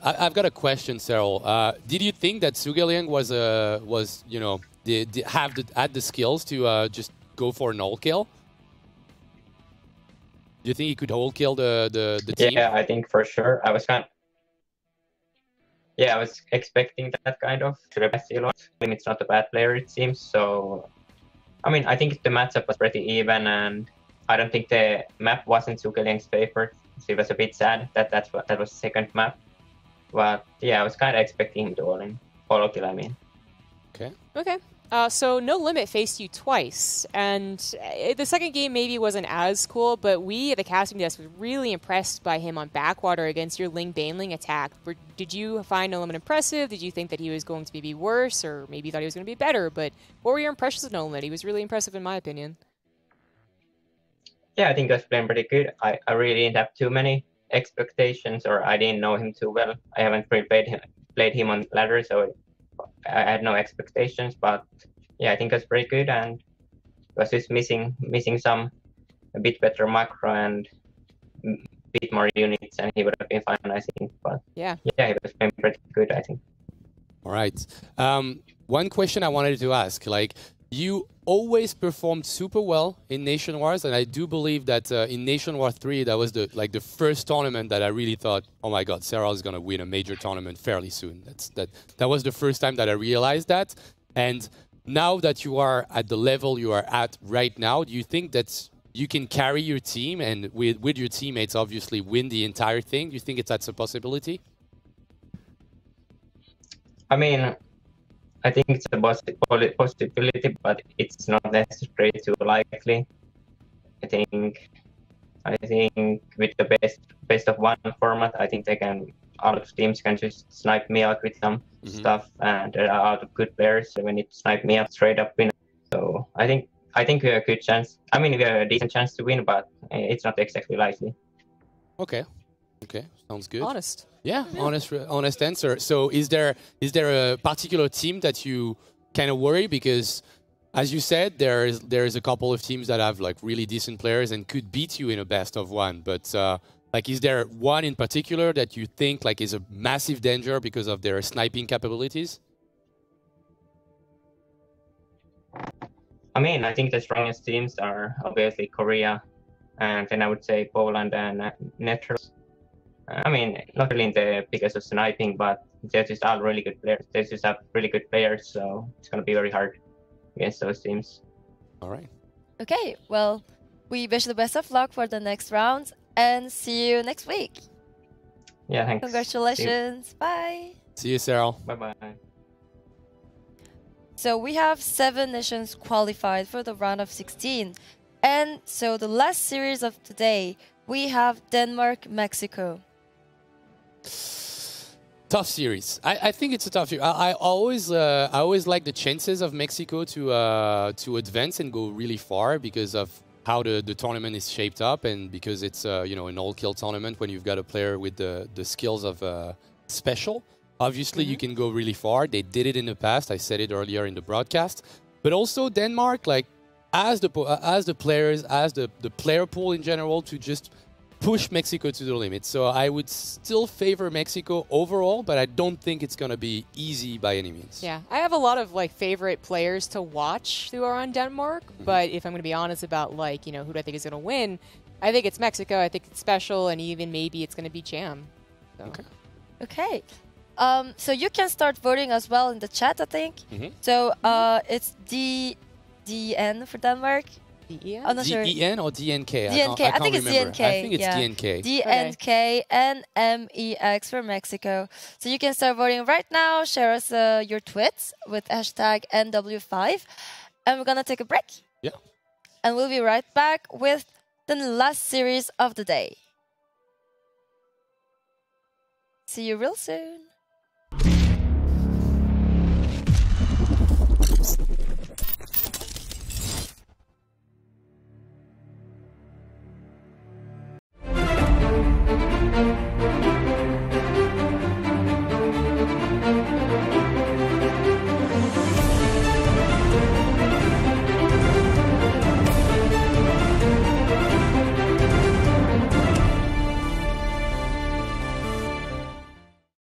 I've got a question, Cyril. Did you think that Zhuge had the skills to just go for an all kill? Do you think he could whole kill the team? Yeah, I think for sure. I was expecting that kind of. It's not a bad player, it seems. So, I mean, I think the matchup was pretty even, and I don't think the map wasn't Zhuge favorite. So it was a bit sad that was the second map. But yeah, I was kind of expecting him to all kill. I mean. Okay. Okay. So No Limit faced you twice, and the second game maybe wasn't as cool, but we at the casting desk was really impressed by him on backwater against your Ling Baneling attack. Did you find No Limit impressive? Did you think that he was going to be worse, or maybe you thought he was going to be better? But what were your impressions of No Limit? He was really impressive in my opinion. Yeah, I think I was playing pretty good. I really didn't have too many expectations, or I didn't know him too well. I haven't played him on ladder, so I had no expectations. But yeah, I think it was pretty good, and was just missing some a bit better macro and a bit more units, and he would have been fine, I think. But yeah, he was playing pretty good, I think. All right. One question I wanted to ask, like, you always performed super well in NationWars, and I do believe that in NationWars 3, that was the first tournament that I really thought, oh my God, Sarah is going to win a major tournament fairly soon. That was the first time that I realized that. And now that you are at the level you are at right now, do you think that you can carry your team and with your teammates obviously win the entire thing? Do you think that's a possibility? I mean, I think it's a possibility, but it's not necessarily too likely. I think with the best of one format, I think a lot of teams can just snipe me out with some stuff, and there are a lot of good players when it snipe me out straight up win. So I think we have a good chance. I mean, we have a decent chance to win, but it's not exactly likely. Okay, sounds good. Honest. Yeah, honest answer. So is there a particular team that you kind of worry? Because as you said, there is a couple of teams that have like really decent players and could beat you in a best of one. But like, is there one in particular that you think like is a massive danger because of their sniping capabilities? I mean, I think the strongest teams are obviously Korea, and then I would say Poland and Netherlands. I mean, not really because of sniping, but they're just all really good players. They just have really good players, so it's going to be very hard against those teams. All right. Okay, well, we wish you the best of luck for the next round, and see you next week. Yeah, thanks. Congratulations. Bye. See you, Sarah. Bye-bye. So we have 7 nations qualified for the round of 16. And so the last series of today, we have Denmark, Mexico. Tough series. I think it's a tough series. I always like the chances of Mexico to advance and go really far because of how the tournament is shaped up, and because it's an all-kill tournament when you've got a player with the skills of special. Obviously, you can go really far. They did it in the past. I said it earlier in the broadcast. But also Denmark, like as the players, as the player pool in general, to just push Mexico to the limit. So I would still favor Mexico overall, but I don't think it's going to be easy by any means. Yeah, I have a lot of like favorite players to watch who are on Denmark, but if I'm going to be honest about like, who do I think is going to win, I think it's Mexico. I think it's special, and even maybe it's going to be Cham. So. Okay. So you can start voting as well in the chat, I think. So it's DN for Denmark. DEN? I'm not sure. DEN or DNK? DNK. I think it's remember. DNK. I think it's yeah. DNK. DNK and MEX for Mexico. So you can start voting right now. Share us your tweets with hashtag NW5. And we're going to take a break. Yeah. And we'll be right back with the last series of the day. See you real soon.